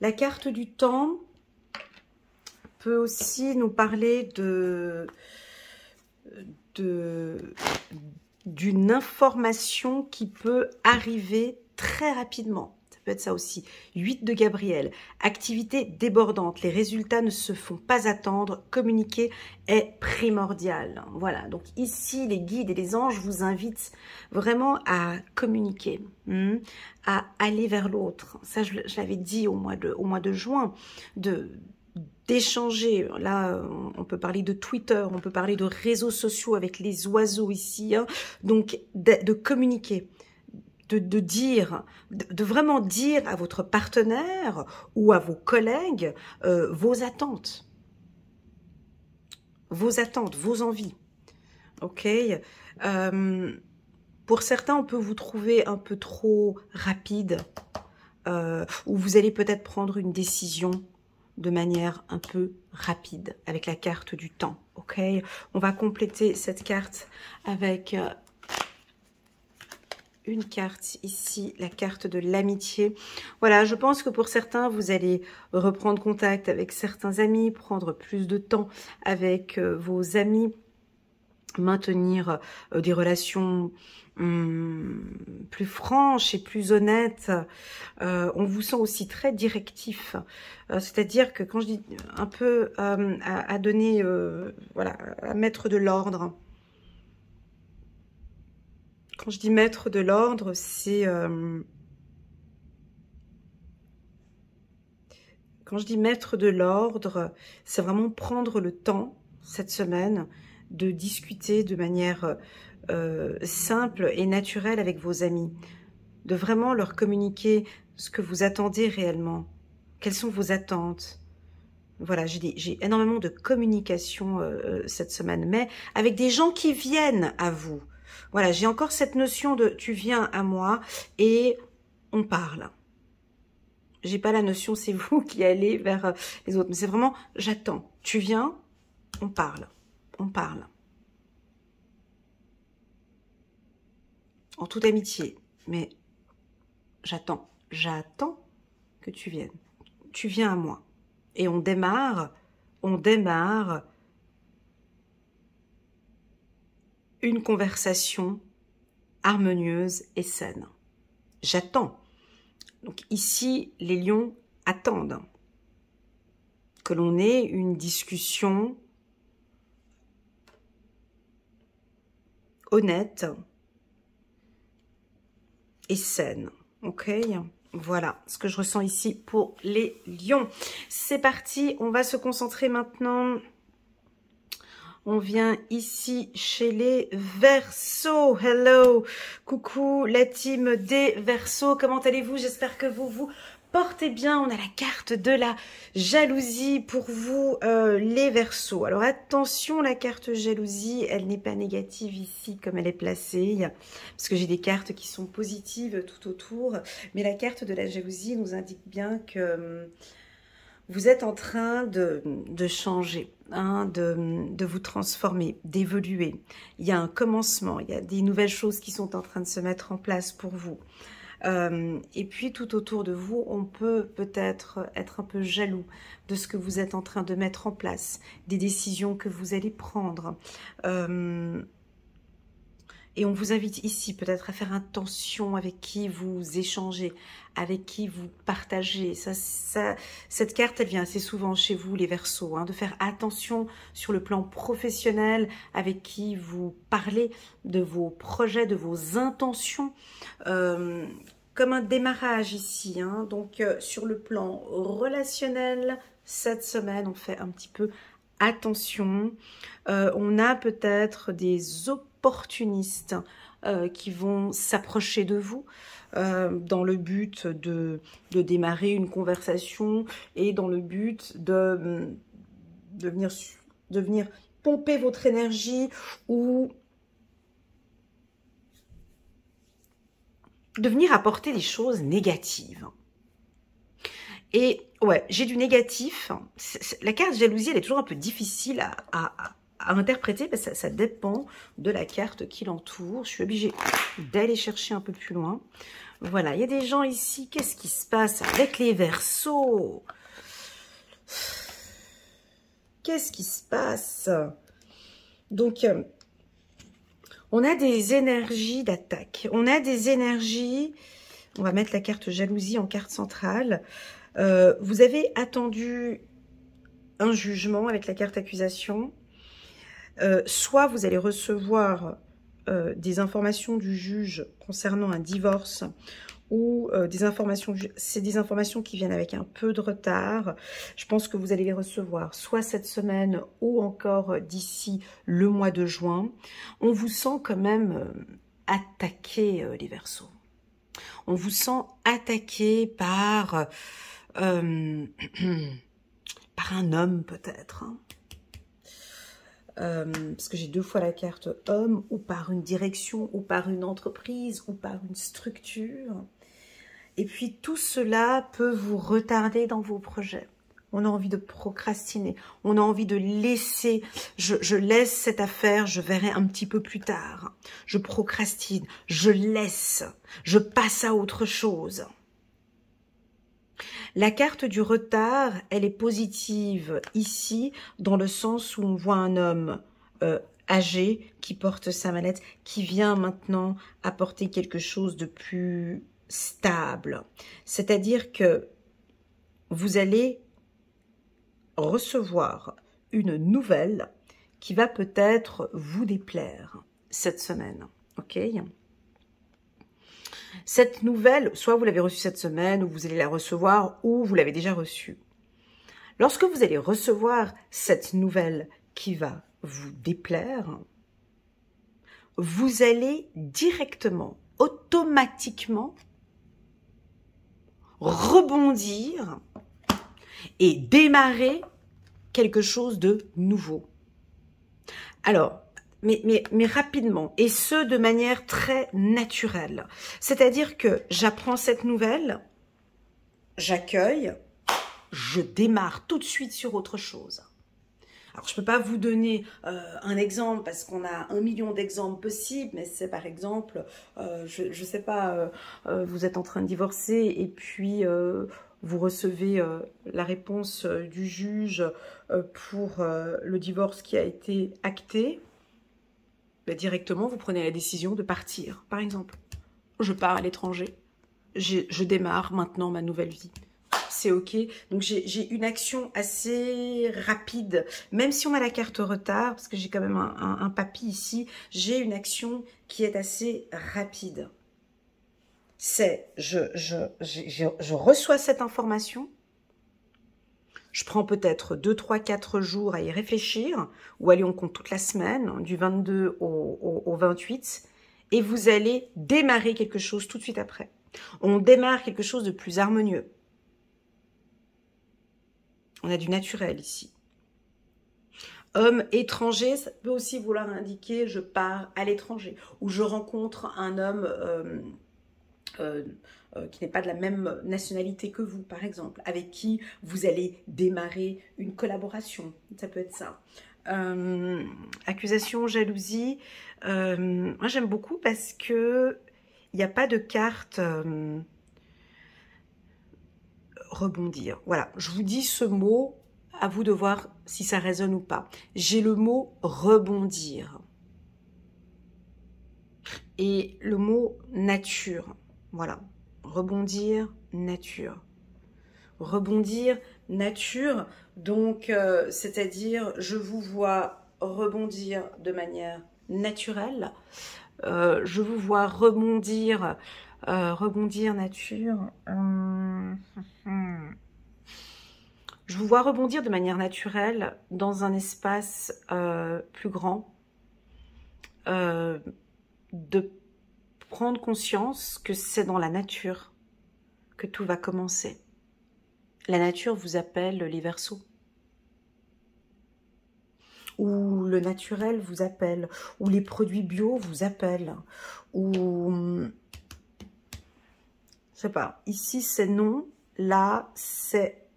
[SPEAKER 1] La carte du temps peut aussi nous parler d'une information qui peut arriver très rapidement. Ça peut être ça aussi. 8 de Gabriel. Activité débordante. Les résultats ne se font pas attendre. Communiquer est primordial. Voilà. Donc ici, les guides et les anges vous invitent vraiment à communiquer, à aller vers l'autre. Ça, je l'avais dit au mois de juin, d'échanger. Là, on peut parler de Twitter, on peut parler de réseaux sociaux avec les oiseaux ici. Hein. Donc, de communiquer, de dire, de vraiment dire à votre partenaire ou à vos collègues vos attentes, vos envies. Ok. Pour certains, on peut vous trouver un peu trop rapide, ou vous allez peut-être prendre une décision de manière un peu rapide avec la carte du temps, ok? On va compléter cette carte avec une carte ici, la carte de l'amitié. Voilà, je pense que pour certains, vous allez reprendre contact avec certains amis, prendre plus de temps avec vos amis, maintenir des relations plus franches et plus honnêtes. On vous sent aussi très directif, c'est-à-dire que quand je dis un peu à donner, voilà, à mettre de l'ordre. Quand je dis mettre de l'ordre, c'est quand je dis mettre de l'ordre, c'est vraiment prendre le temps cette semaine de discuter de manière simple et naturelle avec vos amis, de vraiment leur communiquer ce que vous attendez réellement, quelles sont vos attentes. Voilà, j'ai énormément de communication cette semaine, mais avec des gens qui viennent à vous. Voilà, j'ai encore cette notion de tu viens à moi et on parle. J'ai pas la notion c'est vous qui allez vers les autres, mais c'est vraiment j'attends. Tu viens, on parle, on parle. En toute amitié, mais j'attends que tu viennes. Tu viens à moi. Et on démarre une conversation harmonieuse et saine. J'attends. Donc ici, les lions attendent que l'on ait une discussion honnête et saine, ok? Voilà ce que je ressens ici pour les lions. C'est parti, on va se concentrer maintenant. On vient ici chez les Verseaux. Hello, coucou la team des Verseaux. Comment allez-vous? J'espère que vous vous portez bien. On a la carte de la jalousie pour vous, les Verseaux. Alors attention, la carte jalousie, elle n'est pas négative ici comme elle est placée, parce que j'ai des cartes qui sont positives tout autour. Mais la carte de la jalousie nous indique bien que vous êtes en train de changer, hein, de vous transformer, d'évoluer. Il y a un commencement, il y a des nouvelles choses qui sont en train de se mettre en place pour vous. Et puis tout autour de vous, on peut peut-être être un peu jaloux de ce que vous êtes en train de mettre en place, des décisions que vous allez prendre. Et on vous invite ici peut-être à faire attention avec qui vous échangez, avec qui vous partagez. Cette carte, elle vient assez souvent chez vous, les Verseaux, hein, de faire attention sur le plan professionnel, avec qui vous parlez de vos projets, de vos intentions, comme un démarrage ici. Hein. Donc, sur le plan relationnel, cette semaine, on fait un petit peu attention. On a peut-être des opportunistes qui vont s'approcher de vous dans le but de démarrer une conversation et dans le but de venir pomper votre énergie ou de venir apporter des choses négatives. Et ouais, j'ai du négatif. La carte jalousie, elle est toujours un peu difficile à interpréter, parce que ça dépend de la carte qui l'entoure. Je suis obligée d'aller chercher un peu plus loin. Voilà, il y a des gens ici. Qu'est-ce qui se passe avec les Verseaux? Qu'est-ce qui se passe? Donc, on a des énergies d'attaque. On a des énergies... On va mettre la carte jalousie en carte centrale. Vous avez attendu un jugement avec la carte accusation. Soit vous allez recevoir des informations du juge concernant un divorce ou des informations, c'est des informations qui viennent avec un peu de retard. Je pense que vous allez les recevoir soit cette semaine ou encore d'ici le mois de juin. On vous sent quand même attaqué, les Verseaux. On vous sent attaqué par un homme peut-être, hein. Parce que j'ai deux fois la carte homme, ou par une direction, ou par une entreprise, ou par une structure. Et puis tout cela peut vous retarder dans vos projets. On a envie de procrastiner, on a envie de laisser, je laisse cette affaire, je verrai un petit peu plus tard. Je procrastine, je laisse, je passe à autre chose. La carte du retard, elle est positive ici, dans le sens où on voit un homme âgé qui porte sa mallette, qui vient maintenant apporter quelque chose de plus stable. C'est-à-dire que vous allez recevoir une nouvelle qui va peut-être vous déplaire cette semaine, ok ? Cette nouvelle, soit vous l'avez reçue cette semaine, ou vous allez la recevoir, ou vous l'avez déjà reçue. Lorsque vous allez recevoir cette nouvelle qui va vous déplaire, vous allez directement, automatiquement, rebondir et démarrer quelque chose de nouveau. Alors, mais rapidement, et ce de manière très naturelle. C'est-à-dire que j'apprends cette nouvelle, j'accueille, je démarre tout de suite sur autre chose. Alors, je ne peux pas vous donner un exemple parce qu'on a 1 million d'exemples possibles, mais c'est par exemple, je ne sais pas, vous êtes en train de divorcer et puis vous recevez la réponse du juge pour le divorce qui a été acté. Ben, directement, vous prenez la décision de partir, par exemple. Je pars à l'étranger, je démarre maintenant ma nouvelle vie. C'est ok. Donc, j'ai une action assez rapide. Même si on a la carte retard, parce que j'ai quand même un papy ici, j'ai une action qui est assez rapide. C'est, je reçois cette information, Je prends peut-être 2, 3, 4 jours à y réfléchir, ou allez, on compte toute la semaine, du 22 au 28, et vous allez démarrer quelque chose tout de suite après. On démarre quelque chose de plus harmonieux. On a du naturel ici. Homme étranger, ça peut aussi vouloir indiquer je pars à l'étranger, ou je rencontre un homme qui n'est pas de la même nationalité que vous, par exemple, avec qui vous allez démarrer une collaboration. Ça peut être ça. Accusation, jalousie. Moi, j'aime beaucoup parce que il n'y a pas de carte rebondir. Voilà, je vous dis ce mot, à vous de voir si ça résonne ou pas. J'ai le mot rebondir. Et le mot nature. Voilà. Rebondir, nature. Rebondir, nature. Donc, c'est-à-dire, je vous vois rebondir de manière naturelle. Je vous vois rebondir, rebondir nature. Je vous vois rebondir de manière naturelle dans un espace plus grand. De prendre conscience que c'est dans la nature que tout va commencer. La nature vous appelle les Verseaux. Ou le naturel vous appelle. Ou les produits bio vous appellent. Ou... je sais pas. Ici, c'est non. Là, c'est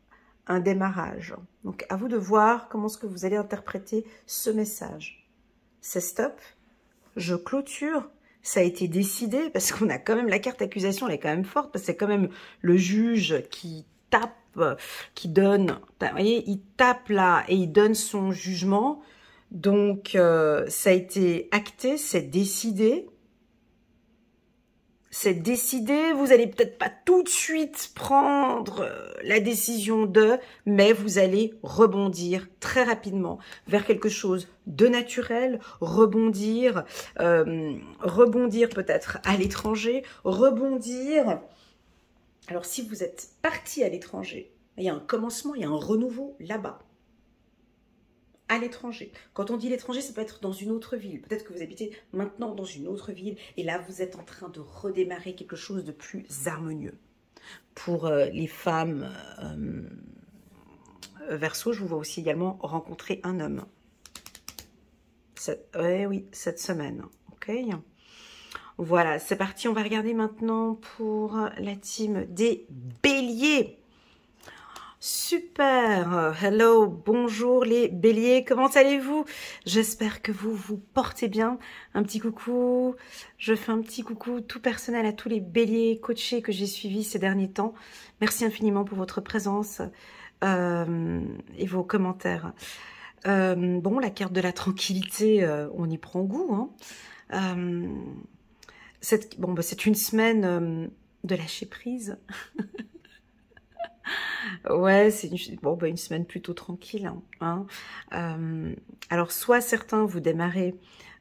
[SPEAKER 1] un démarrage. Donc, à vous de voir comment est-ce que vous allez interpréter ce message. C'est stop. Je clôture. Ça a été décidé parce qu'on a quand même la carte accusation, elle est quand même forte parce que c'est quand même le juge qui tape, qui donne, vous voyez, il tape là et il donne son jugement. Donc, ça a été acté, c'est décidé. C'est décidé, vous allez peut-être pas tout de suite prendre la décision de, mais vous allez rebondir très rapidement vers quelque chose de naturel, rebondir peut-être à l'étranger, rebondir. Alors si vous êtes parti à l'étranger, il y a un commencement, il y a un renouveau là-bas. À l'étranger. Quand on dit l'étranger, ça peut être dans une autre ville. Peut-être que vous habitez maintenant dans une autre ville et là, vous êtes en train de redémarrer quelque chose de plus harmonieux. Pour les femmes Verseau, je vous vois aussi également rencontrer un homme. Oui, cette semaine. Ok. Voilà, c'est parti. On va regarder maintenant pour la team des Béliers. Super, hello, bonjour les béliers, comment allez-vous? J'espère que vous vous portez bien. Un petit coucou, je fais un petit coucou tout personnel à tous les béliers coachés que j'ai suivis ces derniers temps. Merci infiniment pour votre présence et vos commentaires. Bon, la carte de la tranquillité, on y prend goût. Hein. C'est une semaine de lâcher prise. Ouais, c'est une semaine plutôt tranquille. Hein. Alors, soit certains, vous démarrez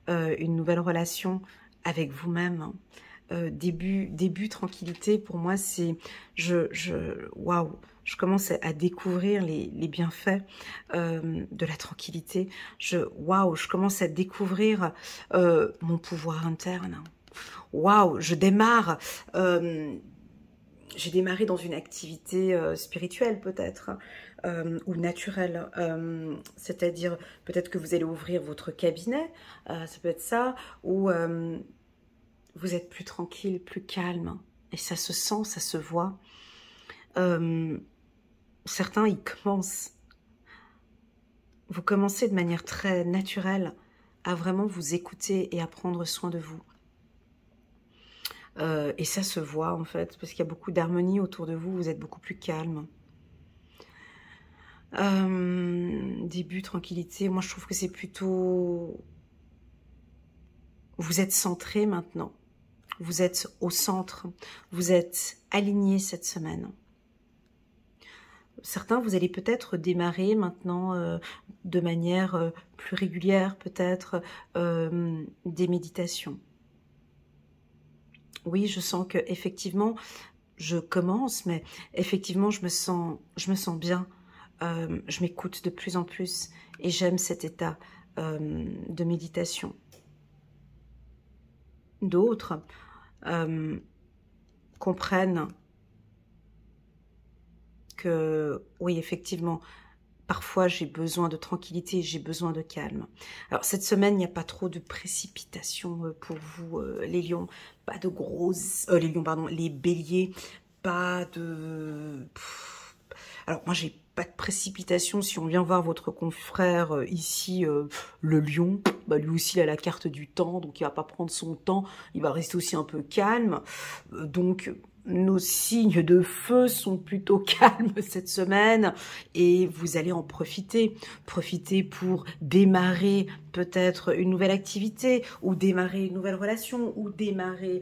[SPEAKER 1] une nouvelle relation avec vous-même. Début tranquillité, pour moi, c'est... Waouh, je commence à découvrir les bienfaits de la tranquillité. Waouh, je commence à découvrir mon pouvoir interne. Waouh, je démarre... j'ai démarré dans une activité spirituelle peut-être, ou naturelle, c'est-à-dire peut-être que vous allez ouvrir votre cabinet, ça peut être ça, ou vous êtes plus tranquille, plus calme, et ça se sent, ça se voit. Certains, ils commencent, vous commencez de manière très naturelle à vraiment vous écouter et à prendre soin de vous. Et ça se voit en fait, parce qu'il y a beaucoup d'harmonie autour de vous, vous êtes beaucoup plus calme. Début, tranquillité, moi je trouve que c'est plutôt... Vous êtes centré maintenant, vous êtes au centre, vous êtes aligné cette semaine. Certains, vous allez peut-être démarrer maintenant de manière plus régulière, peut-être des méditations. Oui, je sens que effectivement, je commence, mais effectivement, je me sens bien je m'écoute de plus en plus et j'aime cet état de méditation. D'autres comprennent que, oui, effectivement, parfois j'ai besoin de tranquillité, j'ai besoin de calme. Alors cette semaine, il n'y a pas trop de précipitations pour vous, les lions, pas de grosses... les lions, pardon, les béliers, pas de... Alors moi, j'ai pas de précipitation. Si on vient voir votre confrère ici, le lion, bah, lui aussi il a la carte du temps, donc il va pas prendre son temps, il va rester aussi un peu calme. Donc nos signes de feu sont plutôt calmes cette semaine et vous allez en profiter. Profiter pour démarrer peut-être une nouvelle activité ou démarrer une nouvelle relation ou démarrer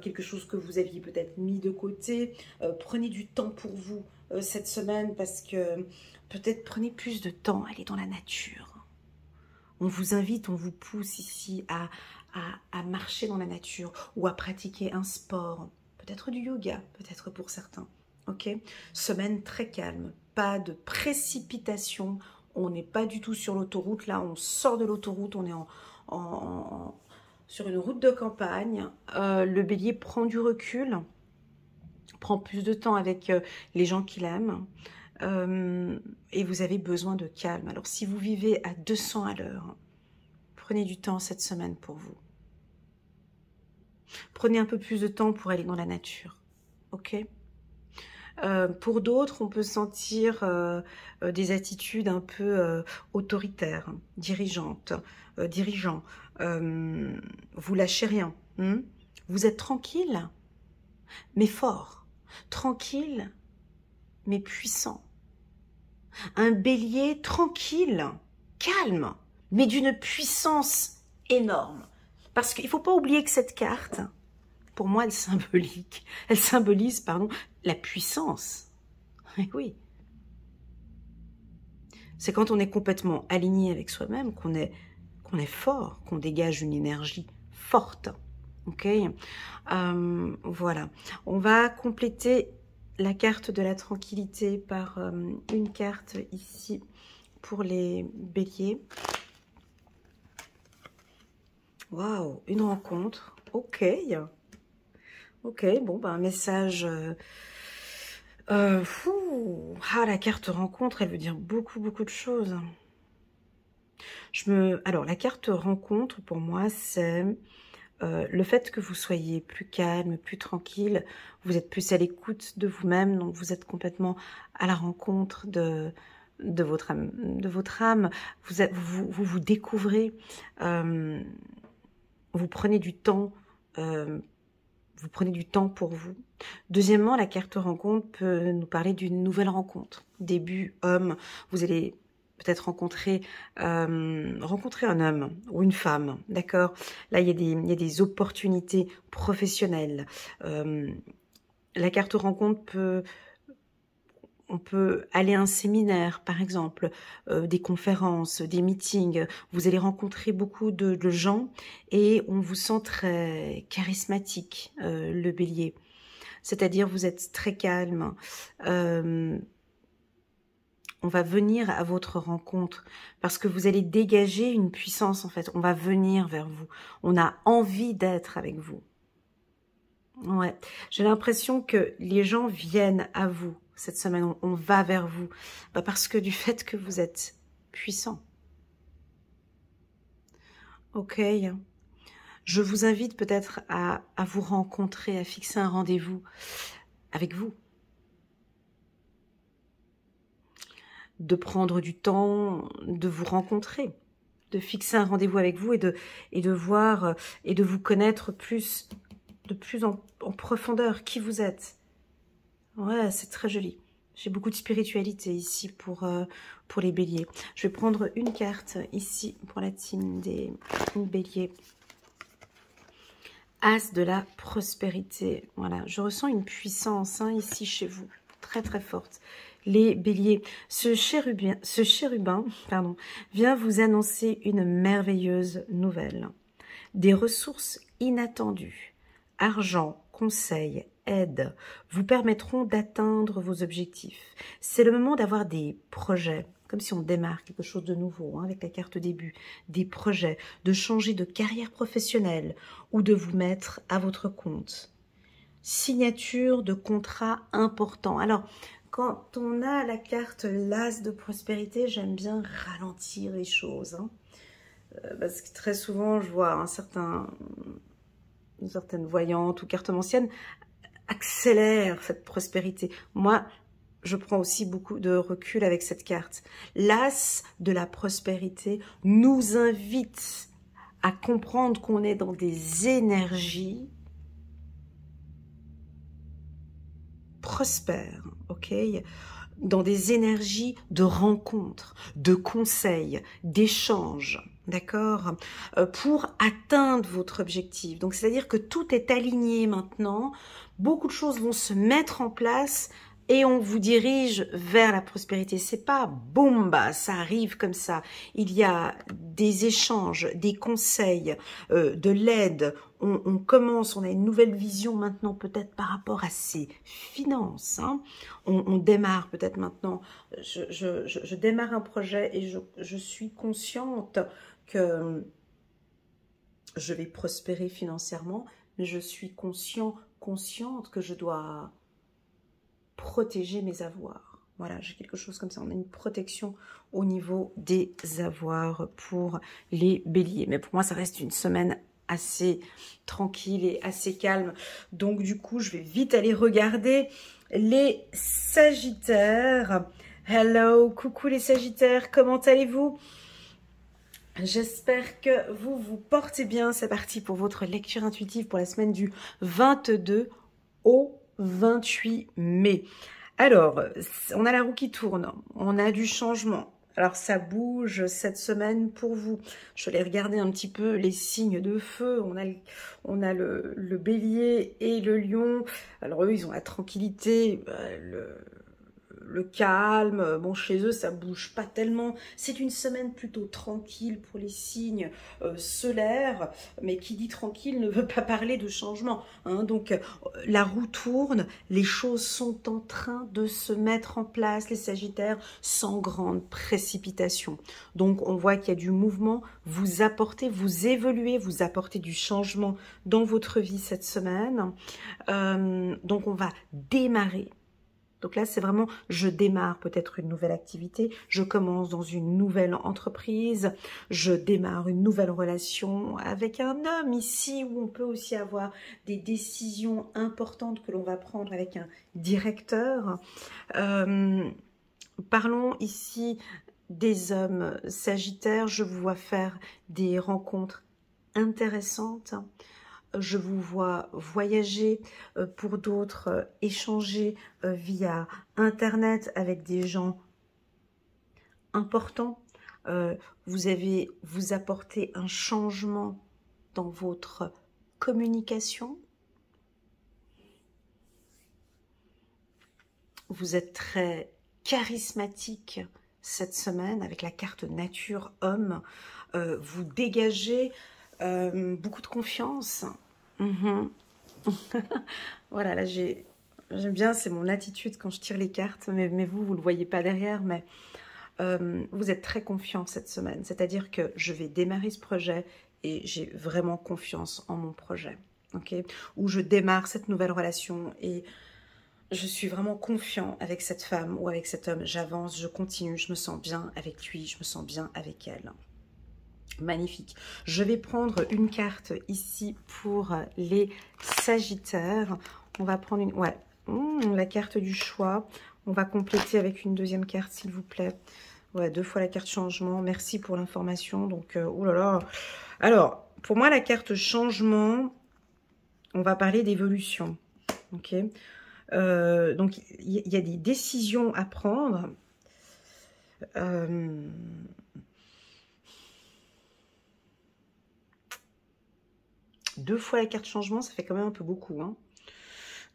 [SPEAKER 1] quelque chose que vous aviez peut-être mis de côté. Prenez du temps pour vous cette semaine parce que peut-être prenez plus de temps, allez dans la nature. On vous invite, on vous pousse ici à marcher dans la nature ou à pratiquer un sport, peut-être du yoga, peut-être pour certains. Ok, semaine très calme, pas de précipitation, on n'est pas du tout sur l'autoroute, là on sort de l'autoroute, on est sur une route de campagne, le bélier prend du recul, prend plus de temps avec les gens qu'il aime et vous avez besoin de calme. Alors si vous vivez à 200 à l'heure, prenez du temps cette semaine pour vous. Prenez un peu plus de temps pour aller dans la nature, ok? Pour d'autres, on peut sentir des attitudes un peu autoritaires, dirigeants. Vous lâchez rien. Vous êtes tranquille, mais fort. Tranquille, mais puissant. Un bélier tranquille, calme, mais d'une puissance énorme. Parce qu'il ne faut pas oublier que cette carte, pour moi, elle symbolise, la puissance. Oui. C'est quand on est complètement aligné avec soi-même qu'on est fort, qu'on dégage une énergie forte. Ok, voilà. On va compléter la carte de la tranquillité par une carte ici pour les béliers. Waouh, une rencontre. Ok. Ok, bon, bah, un message... la carte rencontre, elle veut dire beaucoup de choses. Alors, la carte rencontre, pour moi, c'est le fait que vous soyez plus calme, plus tranquille. Vous êtes plus à l'écoute de vous-même, donc vous êtes complètement à la rencontre de votre âme. Vous découvrez, vous prenez du temps, pour vous. Deuxièmement, la carte rencontre peut nous parler d'une nouvelle rencontre. Début homme, vous allez peut-être rencontrer un homme ou une femme, d'accord? Là, il y a des opportunités professionnelles. La carte rencontre on peut aller à un séminaire, par exemple, des conférences, des meetings. Vous allez rencontrer beaucoup de gens et on vous sent très charismatique, le bélier. C'est-à-dire, vous êtes très calme. On va venir à votre rencontre parce que vous allez dégager une puissance, en fait. On va venir vers vous. On a envie d'être avec vous. Ouais, j'ai l'impression que les gens viennent à vous cette semaine. On va vers vous parce que du fait que vous êtes puissant. Ok. Je vous invite peut-être à vous rencontrer, à fixer un rendez-vous avec vous. De prendre du temps, de vous rencontrer, de fixer un rendez-vous avec vous et de voir et de vous connaître de plus en profondeur qui vous êtes. Ouais, c'est très joli. J'ai beaucoup de spiritualité ici pour les béliers. Je vais prendre une carte ici pour la team des béliers. As de la prospérité. Voilà, je ressens une puissance ici chez vous, très forte. Les béliers, ce chérubin vient vous annoncer une merveilleuse nouvelle. Des ressources inattendues, argent, conseils, aide vous permettront d'atteindre vos objectifs. C'est le moment d'avoir des projets, comme si on démarre quelque chose de nouveau, hein, avec la carte début, des projets, de changer de carrière professionnelle ou de vous mettre à votre compte. Signature de contrat important. Alors, quand on a la carte l'As de prospérité, j'aime bien ralentir les choses, hein, parce que très souvent, je vois une certaine voyante ou cartomancienne accélère cette prospérité. Moi, je prends aussi beaucoup de recul avec cette carte. L'As de la prospérité nous invite à comprendre qu'on est dans des énergies prospères, ok, dans des énergies de rencontres, de conseils, d'échanges, d'accord, pour atteindre votre objectif. Donc, c'est-à-dire que tout est aligné maintenant, beaucoup de choses vont se mettre en place et on vous dirige vers la prospérité. C'est pas boum, bah, ça arrive comme ça. Il y a des échanges, des conseils, de l'aide. On commence, on a une nouvelle vision maintenant peut-être par rapport à ses finances. Hein. On démarre peut-être maintenant. Je démarre un projet et je suis consciente que je vais prospérer financièrement, mais je suis consciente que je dois protéger mes avoirs. Voilà, j'ai quelque chose comme ça. On a une protection au niveau des avoirs pour les béliers. Mais pour moi, ça reste une semaine assez tranquille et assez calme. Donc, du coup, je vais vite aller regarder les Sagittaires. Hello, coucou les Sagittaires, comment allez-vous? J'espère que vous vous portez bien. C'est parti pour votre lecture intuitive pour la semaine du 22 au 28 mai. Alors, on a la roue qui tourne, on a du changement. Alors, ça bouge cette semaine pour vous. Je vais aller regarder un petit peu les signes de feu. On a le bélier et le lion. Alors, eux, ils ont la tranquillité, le calme. Bon, chez eux, ça bouge pas tellement. C'est une semaine plutôt tranquille pour les signes solaires, mais qui dit tranquille ne veut pas parler de changement. Hein. Donc, la roue tourne, les choses sont en train de se mettre en place, les Sagittaires, sans grande précipitation. Donc, on voit qu'il y a du mouvement, vous apportez, vous évoluez, vous apportez du changement dans votre vie cette semaine. Donc, on va démarrer. Donc là, c'est vraiment, je démarre peut-être une nouvelle activité, je commence dans une nouvelle entreprise, je démarre une nouvelle relation avec un homme ici, où on peut aussi avoir des décisions importantes que l'on va prendre avec un directeur. Parlons ici des hommes sagittaires, je vous vois faire des rencontres intéressantes. Je vous vois voyager, pour d'autres échanger via Internet avec des gens importants. Vous apportez un changement dans votre communication. Vous êtes très charismatique cette semaine avec la carte nature homme. Vous dégagez beaucoup de confiance. Voilà, là j'aime bien, c'est mon attitude quand je tire les cartes, mais vous ne le voyez pas derrière, mais vous êtes très confiant cette semaine. C'est-à-dire que je vais démarrer ce projet et j'ai vraiment confiance en mon projet. Okay, où je démarre cette nouvelle relation et je suis vraiment confiant avec cette femme ou avec cet homme. J'avance, je continue, je me sens bien avec lui, je me sens bien avec elle. Magnifique. Je vais prendre une carte ici pour les Sagittaires. On va prendre une... Ouais, la carte du choix. On va compléter avec une deuxième carte, s'il vous plaît. Ouais, 2 fois la carte changement. Merci pour l'information. Donc, oh là là. Alors, pour moi, la carte changement, on va parler d'évolution. Ok. Donc, il y a des décisions à prendre. 2 fois la carte changement, ça fait quand même un peu beaucoup. Hein.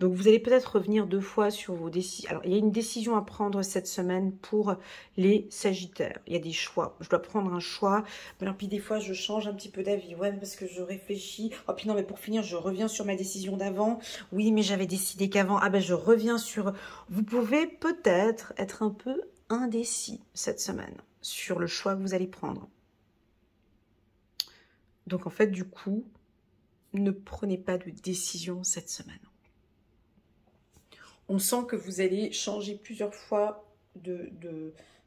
[SPEAKER 1] Donc, vous allez peut-être revenir 2 fois sur vos décisions. Alors, il y a une décision à prendre cette semaine pour les Sagittaires. Il y a des choix. Je dois prendre un choix. Mais alors, puis des fois, je change un petit peu d'avis. Ouais, parce que je réfléchis. Oh, puis non, mais pour finir, je reviens sur ma décision d'avant. Oui, mais j'avais décidé qu'avant. Ah ben, je reviens sur... Vous pouvez peut-être être un peu indécis cette semaine sur le choix que vous allez prendre. Donc, en fait, du coup, ne prenez pas de décision cette semaine. On sent que vous allez changer plusieurs fois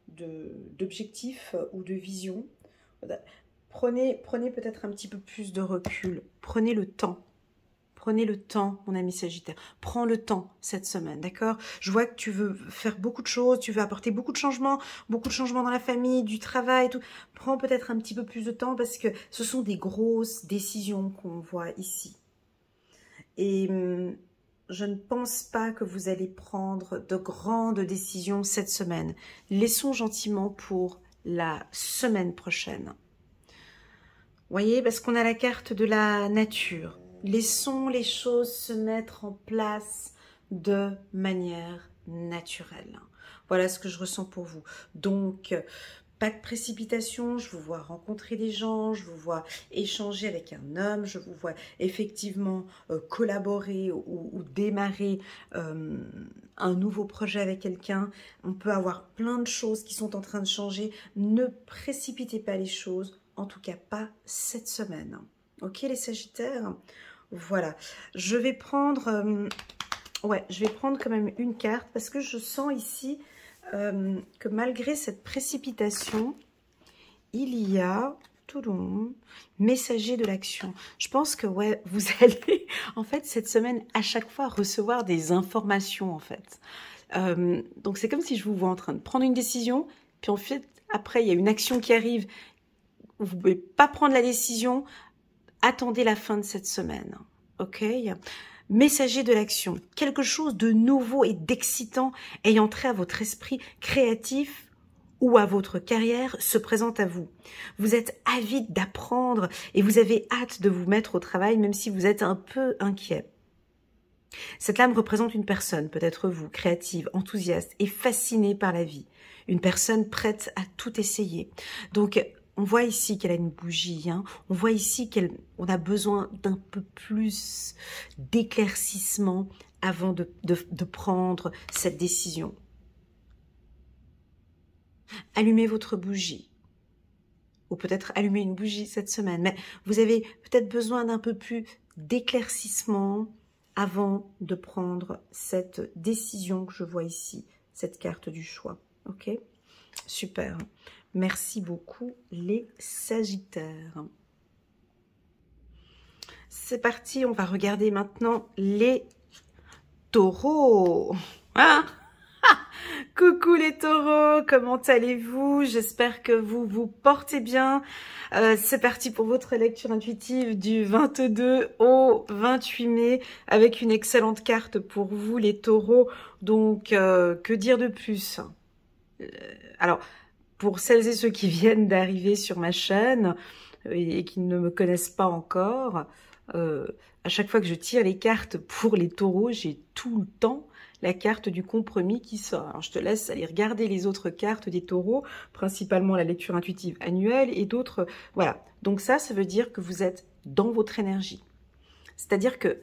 [SPEAKER 1] d'objectif ou de vision. Prenez peut-être un petit peu plus de recul. Prenez le temps. Prenez le temps, mon ami Sagittaire. Prends le temps cette semaine, d'accord? Je vois que tu veux faire beaucoup de choses, tu veux apporter beaucoup de changements dans la famille, du travail, tout. Prends peut-être un petit peu plus de temps parce que ce sont des grosses décisions qu'on voit ici. Et je ne pense pas que vous allez prendre de grandes décisions cette semaine. Laissons gentiment pour la semaine prochaine. Vous voyez, parce qu'on a la carte de la nature. Laissons les choses se mettre en place de manière naturelle. Voilà ce que je ressens pour vous. Donc, pas de précipitation, je vous vois rencontrer des gens, je vous vois échanger avec un homme, je vous vois effectivement collaborer ou démarrer un nouveau projet avec quelqu'un. On peut avoir plein de choses qui sont en train de changer. Ne précipitez pas les choses, en tout cas pas cette semaine. Ok les Sagittaires? Voilà. Je vais prendre... je vais prendre quand même une carte parce que je sens ici... que malgré cette précipitation, il y a messager de l'action. Je pense que ouais, vous allez en fait cette semaine à chaque fois recevoir des informations en fait. Donc c'est comme si je vous vois en train de prendre une décision, puis en fait après il y a une action qui arrive. Vous ne pouvez pas prendre la décision. Attendez la fin de cette semaine, ok? Messager de l'action, quelque chose de nouveau et d'excitant ayant trait à votre esprit créatif ou à votre carrière se présente à vous. Vous êtes avide d'apprendre et vous avez hâte de vous mettre au travail même si vous êtes un peu inquiet. Cette lame représente une personne, peut-être vous, créative, enthousiaste et fascinée par la vie. Une personne prête à tout essayer. Donc, on voit ici qu'elle a une bougie, hein. On voit ici qu'on a besoin d'un peu plus d'éclaircissement avant de prendre cette décision. Allumez votre bougie. Ou peut-être allumer une bougie cette semaine. Mais vous avez peut-être besoin d'un peu plus d'éclaircissement avant de prendre cette décision que je vois ici. Cette carte du choix. Ok? Super. Merci beaucoup les Sagittaires. C'est parti, on va regarder maintenant les Taureaux. Ah coucou les Taureaux, comment allez-vous? J'espère que vous vous portez bien. C'est parti pour votre lecture intuitive du 22 au 28 mai avec une excellente carte pour vous les Taureaux. Donc, que dire de plus? Alors, pour celles et ceux qui viennent d'arriver sur ma chaîne et qui ne me connaissent pas encore, à chaque fois que je tire les cartes pour les Taureaux, j'ai tout le temps la carte du compromis qui sort. Alors, je te laisse aller regarder les autres cartes des Taureaux, principalement la lecture intuitive annuelle et d'autres. Voilà. Donc ça veut dire que vous êtes dans votre énergie. C'est-à-dire que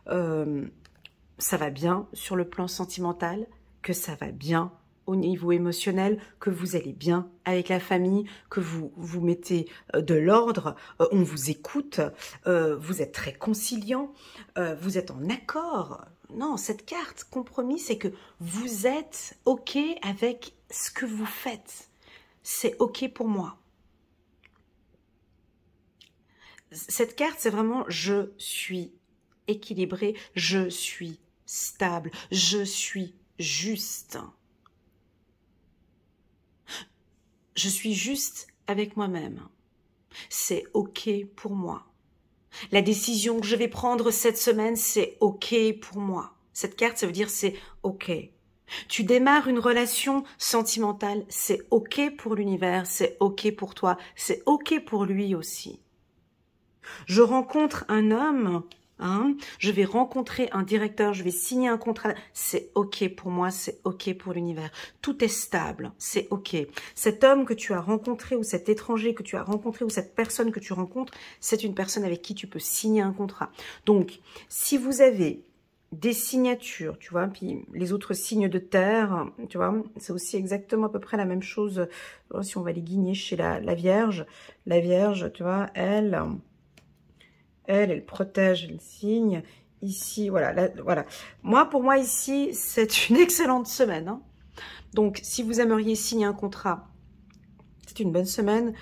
[SPEAKER 1] ça va bien sur le plan sentimental, que ça va bien au niveau émotionnel, que vous allez bien avec la famille, que vous mettez de l'ordre, on vous écoute, vous êtes très conciliant, vous êtes en accord. Non, cette carte compromis, c'est que vous êtes OK avec ce que vous faites. C'est OK pour moi. Cette carte, c'est vraiment je suis équilibré, je suis stable, je suis juste. Je suis juste avec moi-même. C'est OK pour moi. La décision que je vais prendre cette semaine, c'est OK pour moi. Cette carte, ça veut dire c'est OK. Tu démarres une relation sentimentale, c'est OK pour l'univers, c'est OK pour toi, c'est OK pour lui aussi. Je rencontre un homme Hein, je vais rencontrer un directeur, je vais signer un contrat. C'est OK pour moi, c'est OK pour l'univers. Tout est stable, c'est OK. Cet homme que tu as rencontré ou cet étranger que tu as rencontré ou cette personne que tu rencontres, c'est une personne avec qui tu peux signer un contrat. Donc, si vous avez des signatures, tu vois, puis les autres signes de terre, tu vois, c'est aussi exactement à peu près la même chose. Si on va les guigner chez la Vierge, tu vois, elle protège le signe. Ici, voilà, là, voilà. Pour moi, ici, c'est une excellente semaine. Hein. Donc, si vous aimeriez signer un contrat, c'est une bonne semaine.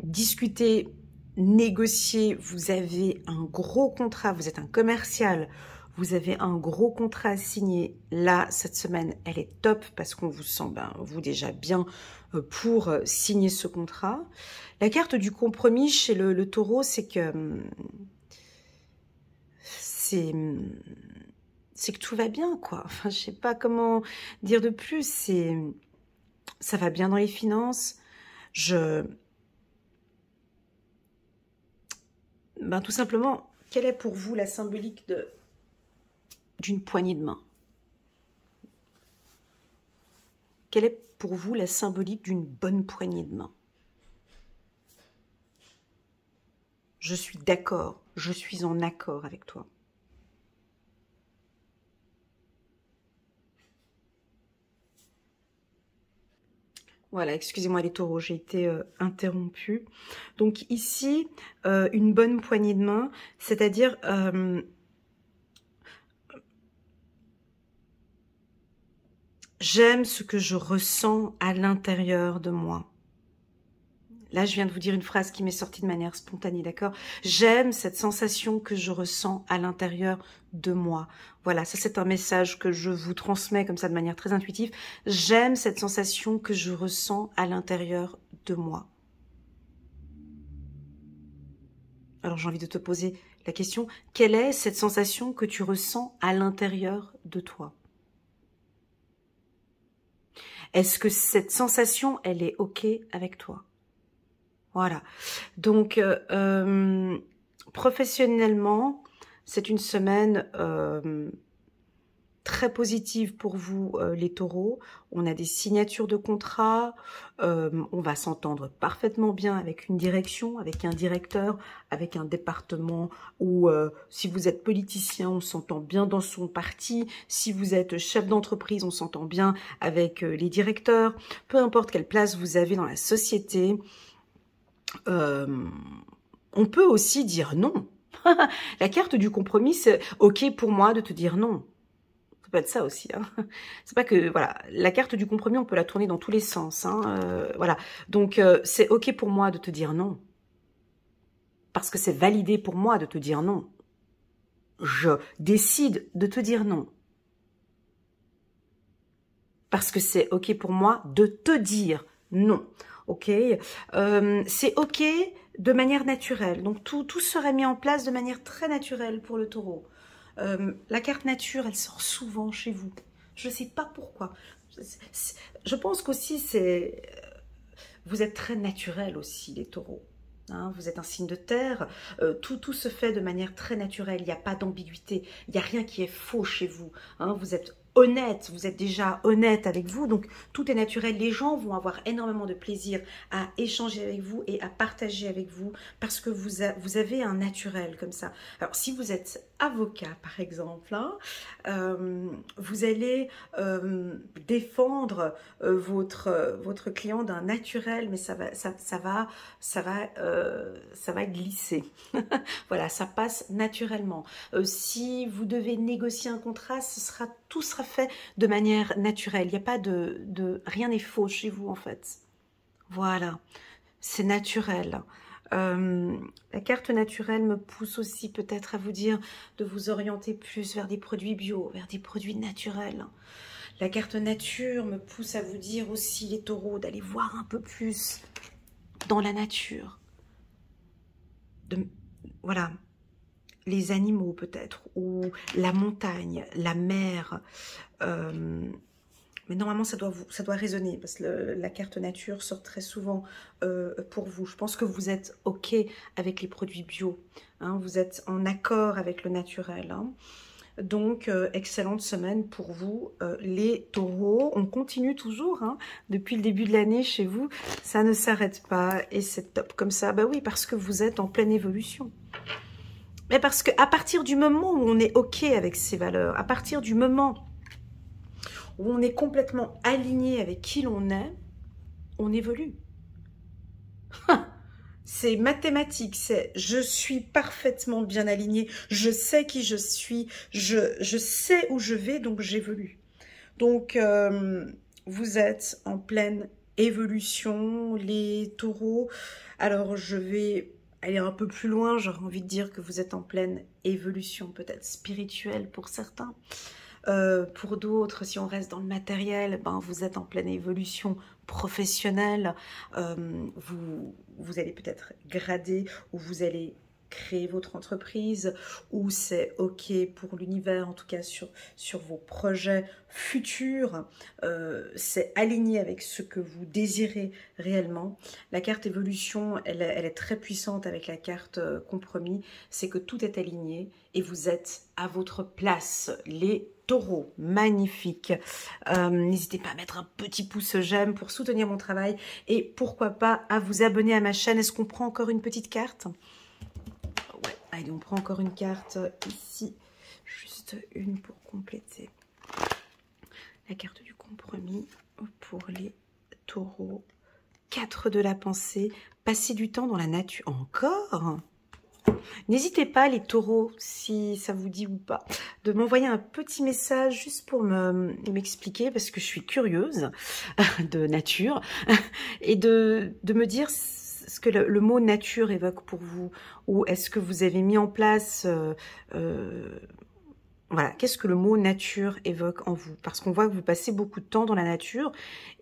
[SPEAKER 1] Discuter, négocier, vous avez un gros contrat, vous êtes un commercial, vous avez un gros contrat à signer. Là, cette semaine, elle est top parce qu'on vous sent, vous déjà bien pour signer ce contrat. La carte du compromis chez le taureau, c'est que c'est que tout va bien, quoi. Enfin, je sais pas comment dire de plus. Ça va bien dans les finances. Tout simplement, quelle est pour vous la symbolique d'une poignée de main? Quelle est pour vous la symbolique d'une bonne poignée de main? Je suis d'accord, je suis en accord avec toi. Voilà, excusez-moi les taureaux, j'ai été interrompue. Donc ici, une bonne poignée de main, c'est-à-dire j'aime ce que je ressens à l'intérieur de moi. Là, je viens de vous dire une phrase qui m'est sortie de manière spontanée, d'accord? J'aime cette sensation que je ressens à l'intérieur de moi. Voilà, ça c'est un message que je vous transmets comme ça de manière très intuitive. J'aime cette sensation que je ressens à l'intérieur de moi. Alors j'ai envie de te poser la question, quelle est cette sensation que tu ressens à l'intérieur de toi? Est-ce que cette sensation, elle est OK avec toi? Voilà. Donc, professionnellement, c'est une semaine très positive pour vous, les taureaux. On a des signatures de contrats, on va s'entendre parfaitement bien avec une direction, avec un directeur, avec un département, ou si vous êtes politicien, on s'entend bien dans son parti. Si vous êtes chef d'entreprise, on s'entend bien avec les directeurs. Peu importe quelle place vous avez dans la société, on peut aussi dire non. La carte du compromis, c'est OK pour moi de te dire non. Ça peut être ça aussi. Hein. C'est pas que, voilà, la carte du compromis, on peut la tourner dans tous les sens. Hein, voilà. Donc, c'est OK pour moi de te dire non. Parce que c'est validé pour moi de te dire non. Je décide de te dire non. Parce que c'est OK pour moi de te dire non. OK, c'est OK de manière naturelle. Donc, tout serait mis en place de manière très naturelle pour le taureau. La carte nature, elle sort souvent chez vous. Je ne sais pas pourquoi. Je pense qu'aussi, vous êtes très naturel aussi, les taureaux. Hein, vous êtes un signe de terre. Tout se fait de manière très naturelle. Il n'y a pas d'ambiguïté. Il n'y a rien qui est faux chez vous. Hein, vous êtes honnête, vous êtes déjà honnête avec vous, donc tout est naturel. Les gens vont avoir énormément de plaisir à échanger avec vous et à partager avec vous parce que vous avez un naturel comme ça. Alors, si vous êtes avocat, par exemple, hein, vous allez défendre votre client d'un naturel, mais ça va glisser. Voilà, ça passe naturellement. Si vous devez négocier un contrat, tout sera fait de manière naturelle. Il n'y a pas rien n'est faux chez vous, en fait. Voilà, c'est naturel. La carte naturelle me pousse aussi peut-être à vous dire de vous orienter plus vers des produits bio, vers des produits naturels. La carte nature me pousse à vous dire aussi, les taureaux, d'aller voir un peu plus dans la nature. Voilà, les animaux peut-être, ou la montagne, la mer. Mais normalement, ça doit résonner parce que la carte nature sort très souvent pour vous. Je pense que vous êtes OK avec les produits bio. Hein, vous êtes en accord avec le naturel. Hein. Donc, excellente semaine pour vous, les taureaux. On continue toujours, hein, depuis le début de l'année chez vous. Ça ne s'arrête pas et c'est top comme ça. Bah oui, parce que vous êtes en pleine évolution. Mais parce qu'à partir du moment où on est OK avec ces valeurs, à partir du moment où on est complètement aligné avec qui l'on est, on évolue. C'est mathématique, c'est je suis parfaitement bien aligné, je sais qui je suis, je sais où je vais, donc j'évolue. Donc, vous êtes en pleine évolution, les taureaux. Alors, je vais aller un peu plus loin, j'aurais envie de dire que vous êtes en pleine évolution, peut-être spirituelle pour certains. Pour d'autres, si on reste dans le matériel, ben, vous êtes en pleine évolution professionnelle. Vous allez peut-être grader ou vous allez créer votre entreprise ou c'est OK pour l'univers, en tout cas sur vos projets futurs. C'est aligné avec ce que vous désirez réellement. La carte évolution, elle est très puissante avec la carte compromis. C'est que tout est aligné et vous êtes à votre place, les taureaux. Magnifique. N'hésitez pas à mettre un petit pouce j'aime pour soutenir mon travail et pourquoi pas à vous abonner à ma chaîne. Est-ce qu'on prend encore une petite carte? Ouais, allez, on prend encore une carte ici. Juste une pour compléter. La carte du compromis pour les taureaux. 4 de la pensée. Passer du temps dans la nature. Encore? N'hésitez pas, les taureaux, si ça vous dit ou pas, de m'envoyer un petit message juste pour m'expliquer, parce que je suis curieuse de nature, et de me dire ce que le mot nature évoque pour vous, ou est-ce que vous avez mis en place... voilà, qu'est-ce que le mot nature évoque en vous? Parce qu'on voit que vous passez beaucoup de temps dans la nature.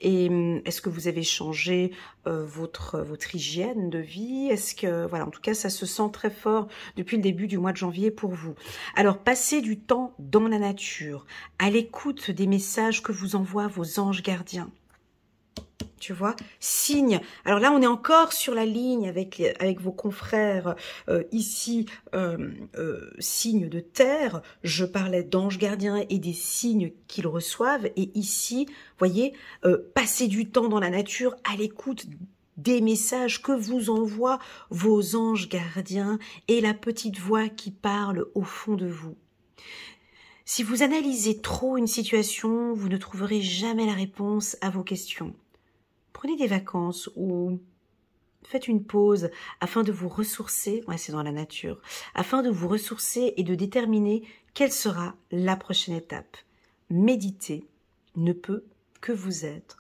[SPEAKER 1] Et est-ce que vous avez changé votre hygiène de vie? Est-ce que, voilà, en tout cas, ça se sent très fort depuis le début du mois de janvier pour vous. Alors, passez du temps dans la nature, à l'écoute des messages que vous envoient vos anges gardiens. Tu vois, signe. Alors là, on est encore sur la ligne avec vos confrères ici, signes de terre. Je parlais d'anges gardiens et des signes qu'ils reçoivent. Et ici, voyez, passer du temps dans la nature à l'écoute des messages que vous envoient vos anges gardiens et la petite voix qui parle au fond de vous. Si vous analysez trop une situation, vous ne trouverez jamais la réponse à vos questions. Prenez des vacances ou faites une pause afin de vous ressourcer, ouais, c'est dans la nature, afin de vous ressourcer et de déterminer quelle sera la prochaine étape. Méditer ne peut que vous être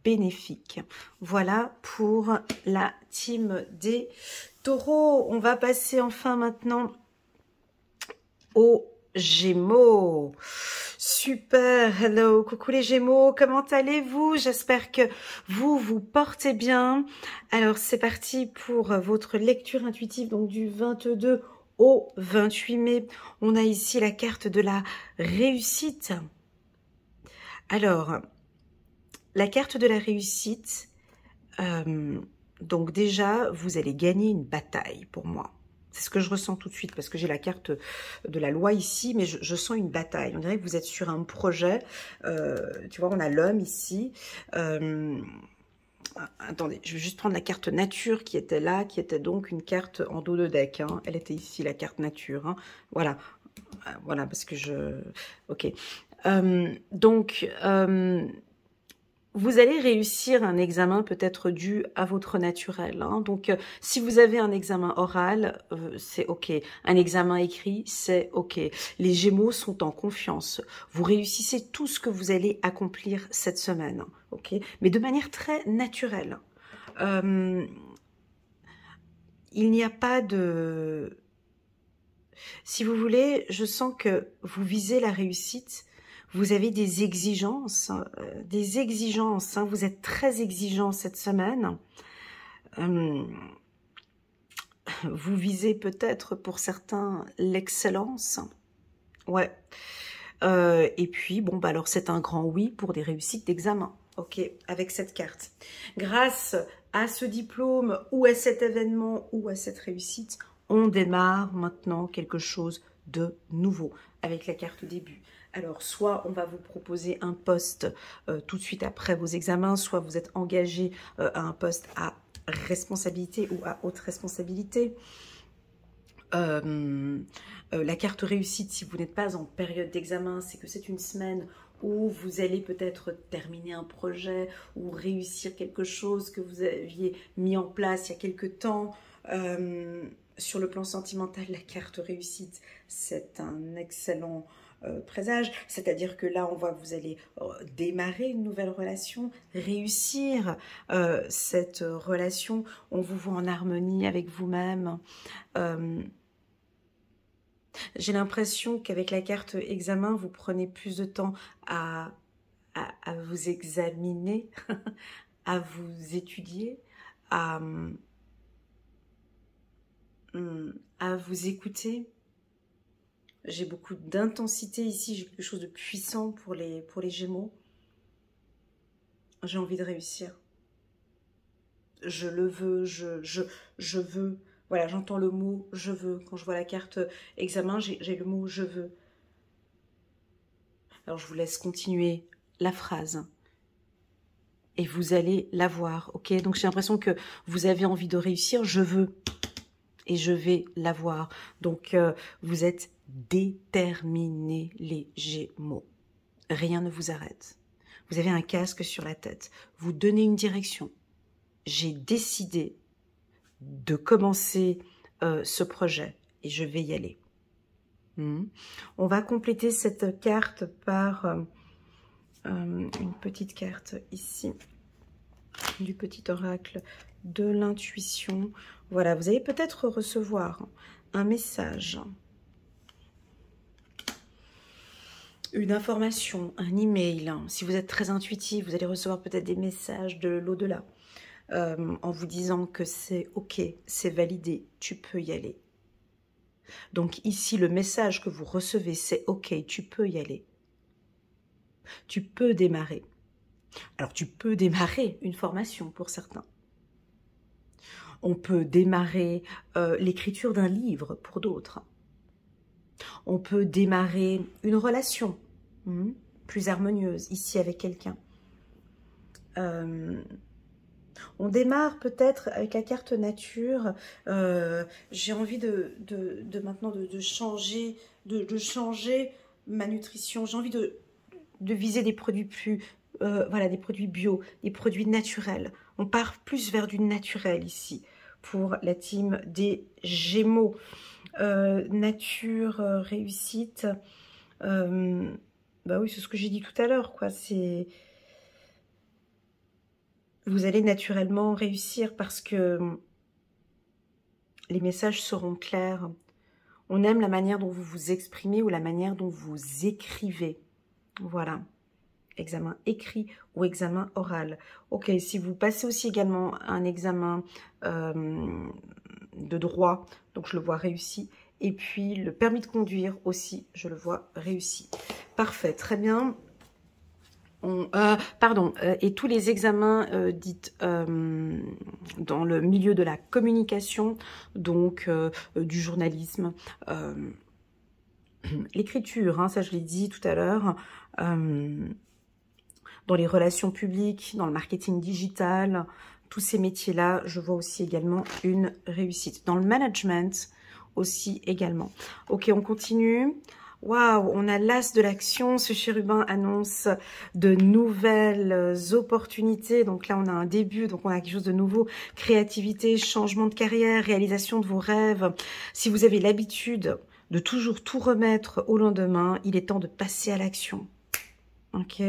[SPEAKER 1] bénéfique. Voilà pour la team des taureaux. On va passer enfin maintenant aux Gémeaux. Super, hello, coucou les Gémeaux, comment allez-vous? J'espère que vous portez bien. Alors c'est parti pour votre lecture intuitive, donc du 22 au 28 mai. On a ici la carte de la réussite. Alors, la carte de la réussite, donc déjà, vous allez gagner une bataille pour moi. C'est ce que je ressens tout de suite, parce que j'ai la carte de la loi ici, mais je sens une bataille. On dirait que vous êtes sur un projet. Tu vois, on a l'homme ici. Attendez, je vais juste prendre la carte nature qui était là, qui était donc une carte en dos de deck. Hein. Elle était ici, la carte nature. Hein. Voilà. Voilà, parce que je... Ok. Donc... vous allez réussir un examen peut-être dû à votre naturel. Hein. Donc, si vous avez un examen oral, c'est OK. Un examen écrit, c'est OK. Les Gémeaux sont en confiance. Vous réussissez tout ce que vous allez accomplir cette semaine. OK. Mais de manière très naturelle. Il n'y a pas de... Si vous voulez, je sens que vous visez la réussite. Vous avez des exigences, hein, vous êtes très exigeant cette semaine. Vous visez peut-être pour certains l'excellence. Ouais. Et puis, bon, bah alors c'est un grand oui pour des réussites d'examen. Ok, avec cette carte. Grâce à ce diplôme ou à cet événement ou à cette réussite, on démarre maintenant quelque chose de nouveau avec la carte début. Alors, soit on va vous proposer un poste tout de suite après vos examens, soit vous êtes engagé à un poste à responsabilité ou à haute responsabilité. La carte réussite, si vous n'êtes pas en période d'examen, c'est que c'est une semaine où vous allez peut-être terminer un projet ou réussir quelque chose que vous aviez mis en place il y a quelque temps. Sur le plan sentimental, la carte réussite, c'est un excellent présage. C'est-à-dire que là, on voit que vous allez démarrer une nouvelle relation, réussir cette relation. On vous voit en harmonie avec vous-même. J'ai l'impression qu'avec la carte examen, vous prenez plus de temps à vous examiner, à vous étudier, à vous écouter. J'ai beaucoup d'intensité ici, j'ai quelque chose de puissant pour les Gémeaux. J'ai envie de réussir. Je le veux, je veux. Voilà, j'entends le mot « je veux ». Quand je vois la carte examen, j'ai le mot « je veux ». Alors, je vous laisse continuer la phrase. Et vous allez la voir, ok? Donc, j'ai l'impression que vous avez envie de réussir. Je veux. Et je vais l'avoir. Donc, vous êtes déterminés, les Gémeaux. Rien ne vous arrête. Vous avez un casque sur la tête. Vous donnez une direction. J'ai décidé de commencer ce projet et je vais y aller. On va compléter cette carte par une petite carte ici, du petit oracle de l'intuition. Voilà, vous allez peut-être recevoir un message, une information, un email. Si vous êtes très intuitif, vous allez recevoir peut-être des messages de l'au-delà. En vous disant que c'est ok, c'est validé, tu peux y aller. Donc ici, le message que vous recevez, c'est ok, tu peux y aller. Tu peux démarrer. Alors, tu peux démarrer une formation pour certains. On peut démarrer l'écriture d'un livre pour d'autres. On peut démarrer une relation plus harmonieuse ici avec quelqu'un. On démarre peut-être avec la carte nature. J'ai envie maintenant de changer, de changer ma nutrition. J'ai envie de viser des produits plus, voilà, des produits bio, des produits naturels. On part plus vers du naturel ici pour la team des Gémeaux. Nature, réussite. Bah oui, c'est ce que j'ai dit tout à l'heure, quoi. C'est... Vous allez naturellement réussir parce que les messages seront clairs. On aime la manière dont vous vous exprimez ou la manière dont vous écrivez. Voilà. Examen écrit ou examen oral. Ok, si vous passez aussi également un examen de droit, donc je le vois réussi. Et puis le permis de conduire aussi, je le vois réussi. Parfait, très bien. Et tous les examens dits dans le milieu de la communication, donc du journalisme, l'écriture, hein, ça je l'ai dit tout à l'heure, dans les relations publiques, dans le marketing digital, tous ces métiers-là, je vois aussi également une réussite. Dans le management aussi également. Ok, on continue. Waouh, on a l'as de l'action. Ce chérubin annonce de nouvelles opportunités. Donc là, on a un début, donc on a quelque chose de nouveau. Créativité, changement de carrière, réalisation de vos rêves. Si vous avez l'habitude de toujours tout remettre au lendemain, il est temps de passer à l'action. Ok.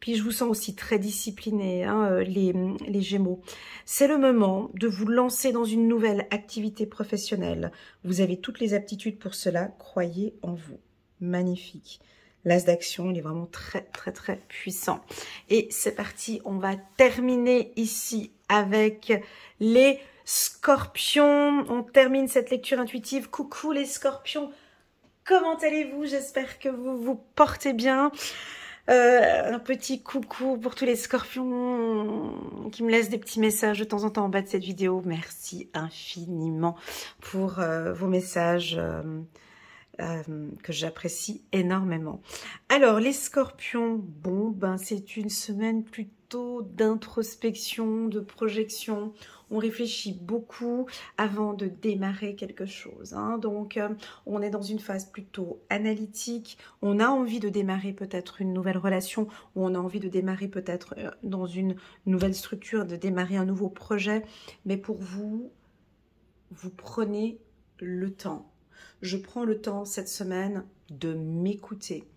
[SPEAKER 1] Puis je vous sens aussi très discipliné, hein, les Gémeaux. C'est le moment de vous lancer dans une nouvelle activité professionnelle. Vous avez toutes les aptitudes pour cela, croyez en vous. Magnifique. L'as d'action, il est vraiment très, très, très puissant. Et c'est parti, on va terminer ici avec les Scorpions. On termine cette lecture intuitive. Coucou les Scorpions. comment allez-vous? J'espère que vous vous portez bien. Un petit coucou pour tous les scorpions qui me laissent des petits messages de temps en temps en bas de cette vidéo. Merci infiniment pour vos messages que j'apprécie énormément. Alors, les scorpions, bon, ben c'est une semaine plutôt d'introspection, de projection. On réfléchit beaucoup avant de démarrer quelque chose. Hein. Donc, on est dans une phase plutôt analytique. On a envie de démarrer peut-être une nouvelle relation ou on a envie de démarrer peut-être dans une nouvelle structure, de démarrer un nouveau projet. Mais pour vous, vous prenez le temps. Je prends le temps cette semaine de m'écouter.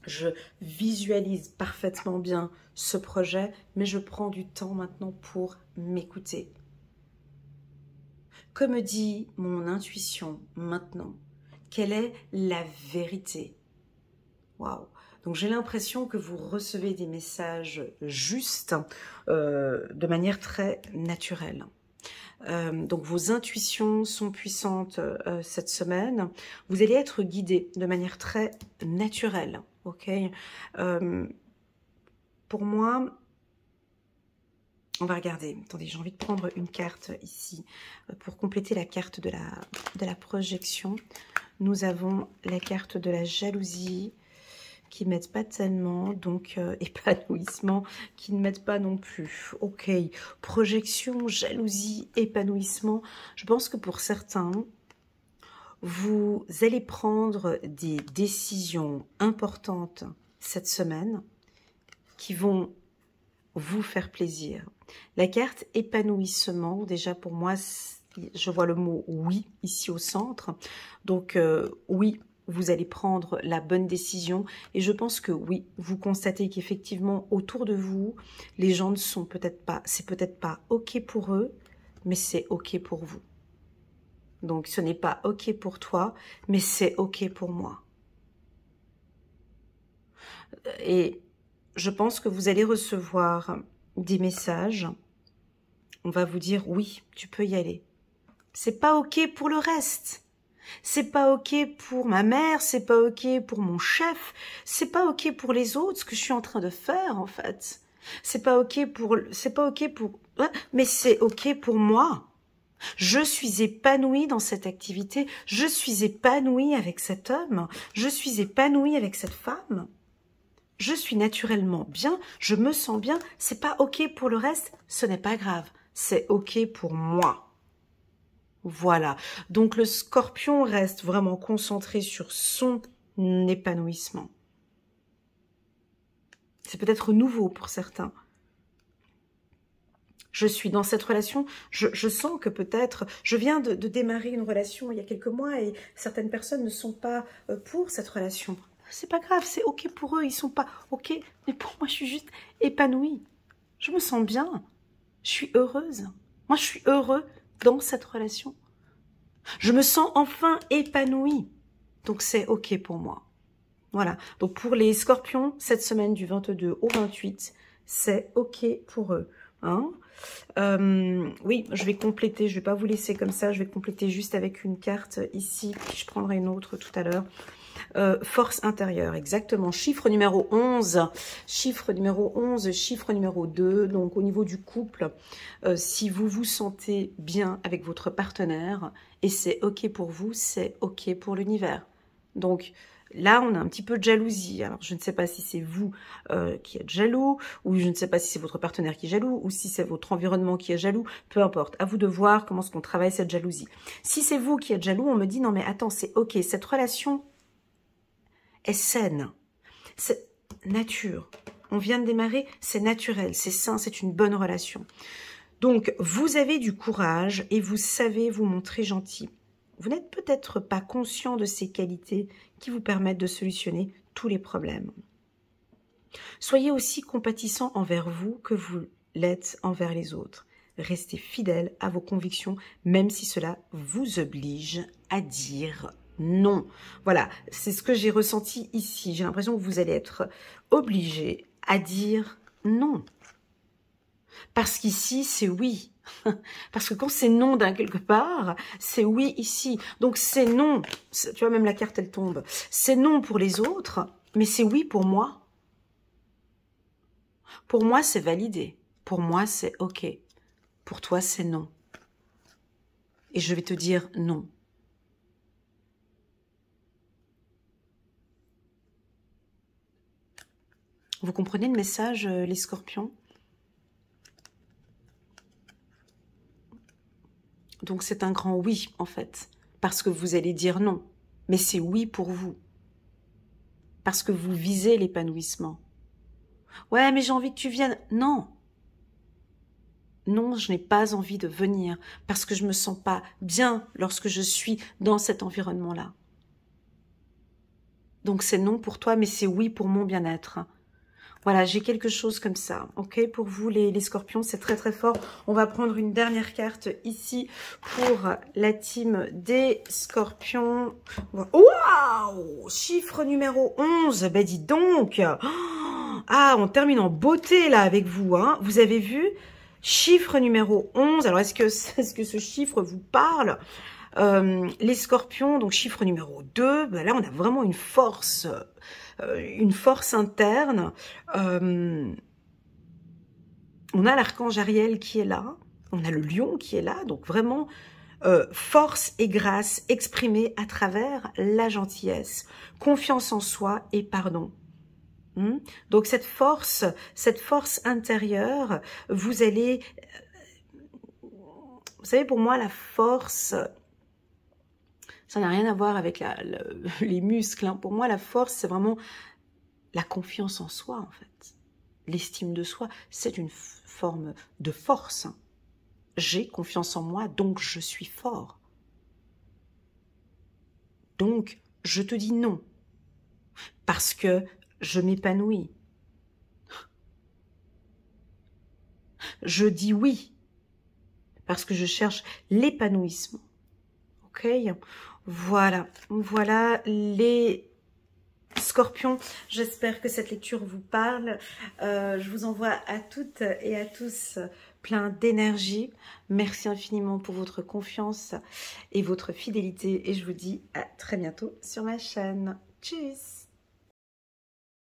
[SPEAKER 1] Je visualise parfaitement bien ce projet, mais je prends du temps maintenant pour m'écouter. Que me dit mon intuition maintenant? Quelle est la vérité? Waouh! Donc j'ai l'impression que vous recevez des messages justes de manière très naturelle. Donc vos intuitions sont puissantes cette semaine. Vous allez être guidé de manière très naturelle. Ok, pour moi, on va regarder. Attendez, j'ai envie de prendre une carte ici pour compléter la carte de la projection. Nous avons la carte de la jalousie qui ne m'aide pas tellement, donc épanouissement qui ne m'aide pas non plus. Ok, projection, jalousie, épanouissement. Je pense que pour certains, vous allez prendre des décisions importantes cette semaine qui vont vous faire plaisir. La carte épanouissement, déjà pour moi, je vois le mot oui ici au centre. Donc oui, vous allez prendre la bonne décision. Et je pense que oui, vous constatez qu'effectivement, autour de vous, les gens ne sont peut-être pas, c'est peut-être pas OK pour eux, mais c'est OK pour vous. Donc, ce n'est pas OK pour toi, mais c'est OK pour moi. Et je pense que vous allez recevoir des messages. On va vous dire, oui, tu peux y aller. C'est pas OK pour le reste. C'est pas OK pour ma mère, c'est pas OK pour mon chef, c'est pas OK pour les autres, ce que je suis en train de faire, en fait. C'est pas OK pour, mais c'est OK pour moi. Je suis épanouie dans cette activité, je suis épanouie avec cet homme, je suis épanouie avec cette femme. Je suis naturellement bien, je me sens bien, c'est pas OK pour le reste, ce n'est pas grave, c'est OK pour moi. Voilà, donc le scorpion reste vraiment concentré sur son épanouissement. C'est peut-être nouveau pour certains. Je suis dans cette relation, je sens que peut-être, je viens de démarrer une relation il y a quelques mois et certaines personnes ne sont pas pour cette relation. C'est pas grave, c'est OK pour eux, ils sont pas OK, mais pour moi je suis juste épanouie. Je me sens bien, je suis heureuse. Moi je suis heureux dans cette relation. Je me sens enfin épanouie, donc c'est OK pour moi. Voilà, donc pour les scorpions, cette semaine du 22 au 28, c'est OK pour eux. Hein? Oui, je vais compléter, je vais pas vous laisser comme ça, je vais compléter juste avec une carte ici, puis je prendrai une autre tout à l'heure. Force intérieure, exactement, chiffre numéro 11, chiffre numéro 11, chiffre numéro 2, donc au niveau du couple, si vous vous sentez bien avec votre partenaire, et c'est OK pour vous, c'est OK pour l'univers. Donc, là, on a un petit peu de jalousie. Alors, je ne sais pas si c'est vous qui êtes jaloux, ou je ne sais pas si c'est votre partenaire qui est jaloux, ou si c'est votre environnement qui est jaloux. Peu importe. À vous de voir comment est-ce qu'on travaille cette jalousie. Si c'est vous qui êtes jaloux, on me dit, non mais attends, c'est OK. Cette relation est saine. C'est nature. On vient de démarrer, c'est naturel, c'est sain, c'est une bonne relation. Donc, vous avez du courage et vous savez vous montrer gentil. Vous n'êtes peut-être pas conscient de ces qualités qui vous permettent de solutionner tous les problèmes. Soyez aussi compatissant envers vous que vous l'êtes envers les autres. Restez fidèle à vos convictions, même si cela vous oblige à dire non. Voilà, c'est ce que j'ai ressenti ici. J'ai l'impression que vous allez être obligé à dire non. Parce qu'ici, c'est oui. Parce que quand c'est non d'un quelque part, c'est oui ici. Donc c'est non. Tu vois, même la carte, elle tombe. C'est non pour les autres, mais c'est oui pour moi. Pour moi, c'est validé. Pour moi, c'est OK. Pour toi, c'est non. Et je vais te dire non. Vous comprenez le message, les scorpions? Donc c'est un grand oui, en fait. Parce que vous allez dire non. Mais c'est oui pour vous. Parce que vous visez l'épanouissement. Ouais, mais j'ai envie que tu viennes. Non. Non, je n'ai pas envie de venir parce que je me sens pas bien lorsque je suis dans cet environnement-là. Donc c'est non pour toi, mais c'est oui pour mon bien-être. Voilà, j'ai quelque chose comme ça, ok? Pour vous, les scorpions, c'est très très fort. On va prendre une dernière carte ici pour la team des scorpions. Waouh! Chiffre numéro 11, ben dis donc! Ah, on termine en beauté là avec vous, hein? Vous avez vu? Chiffre numéro 11, alors est-ce que ce chiffre vous parle? Les scorpions, donc chiffre numéro 2, ben là on a vraiment une force interne. On a l'archange Ariel qui est là, on a le lion qui est là, donc vraiment force et grâce exprimée à travers la gentillesse, confiance en soi et pardon. Donc cette force intérieure, vous allez... Vous savez, pour moi, la force... Ça n'a rien à voir avec les muscles. Hein. Pour moi, la force, c'est vraiment la confiance en soi, en fait. L'estime de soi, c'est une forme de force. Hein. J'ai confiance en moi, donc je suis fort. Donc, je te dis non. Parce que je m'épanouis. Je dis oui. Parce que je cherche l'épanouissement. Ok ? Voilà. Voilà les scorpions. J'espère que cette lecture vous parle. Je vous envoie à toutes et à tous plein d'énergie. Merci infiniment pour votre confiance et votre fidélité. Et je vous dis à très bientôt sur ma chaîne. Tchuss!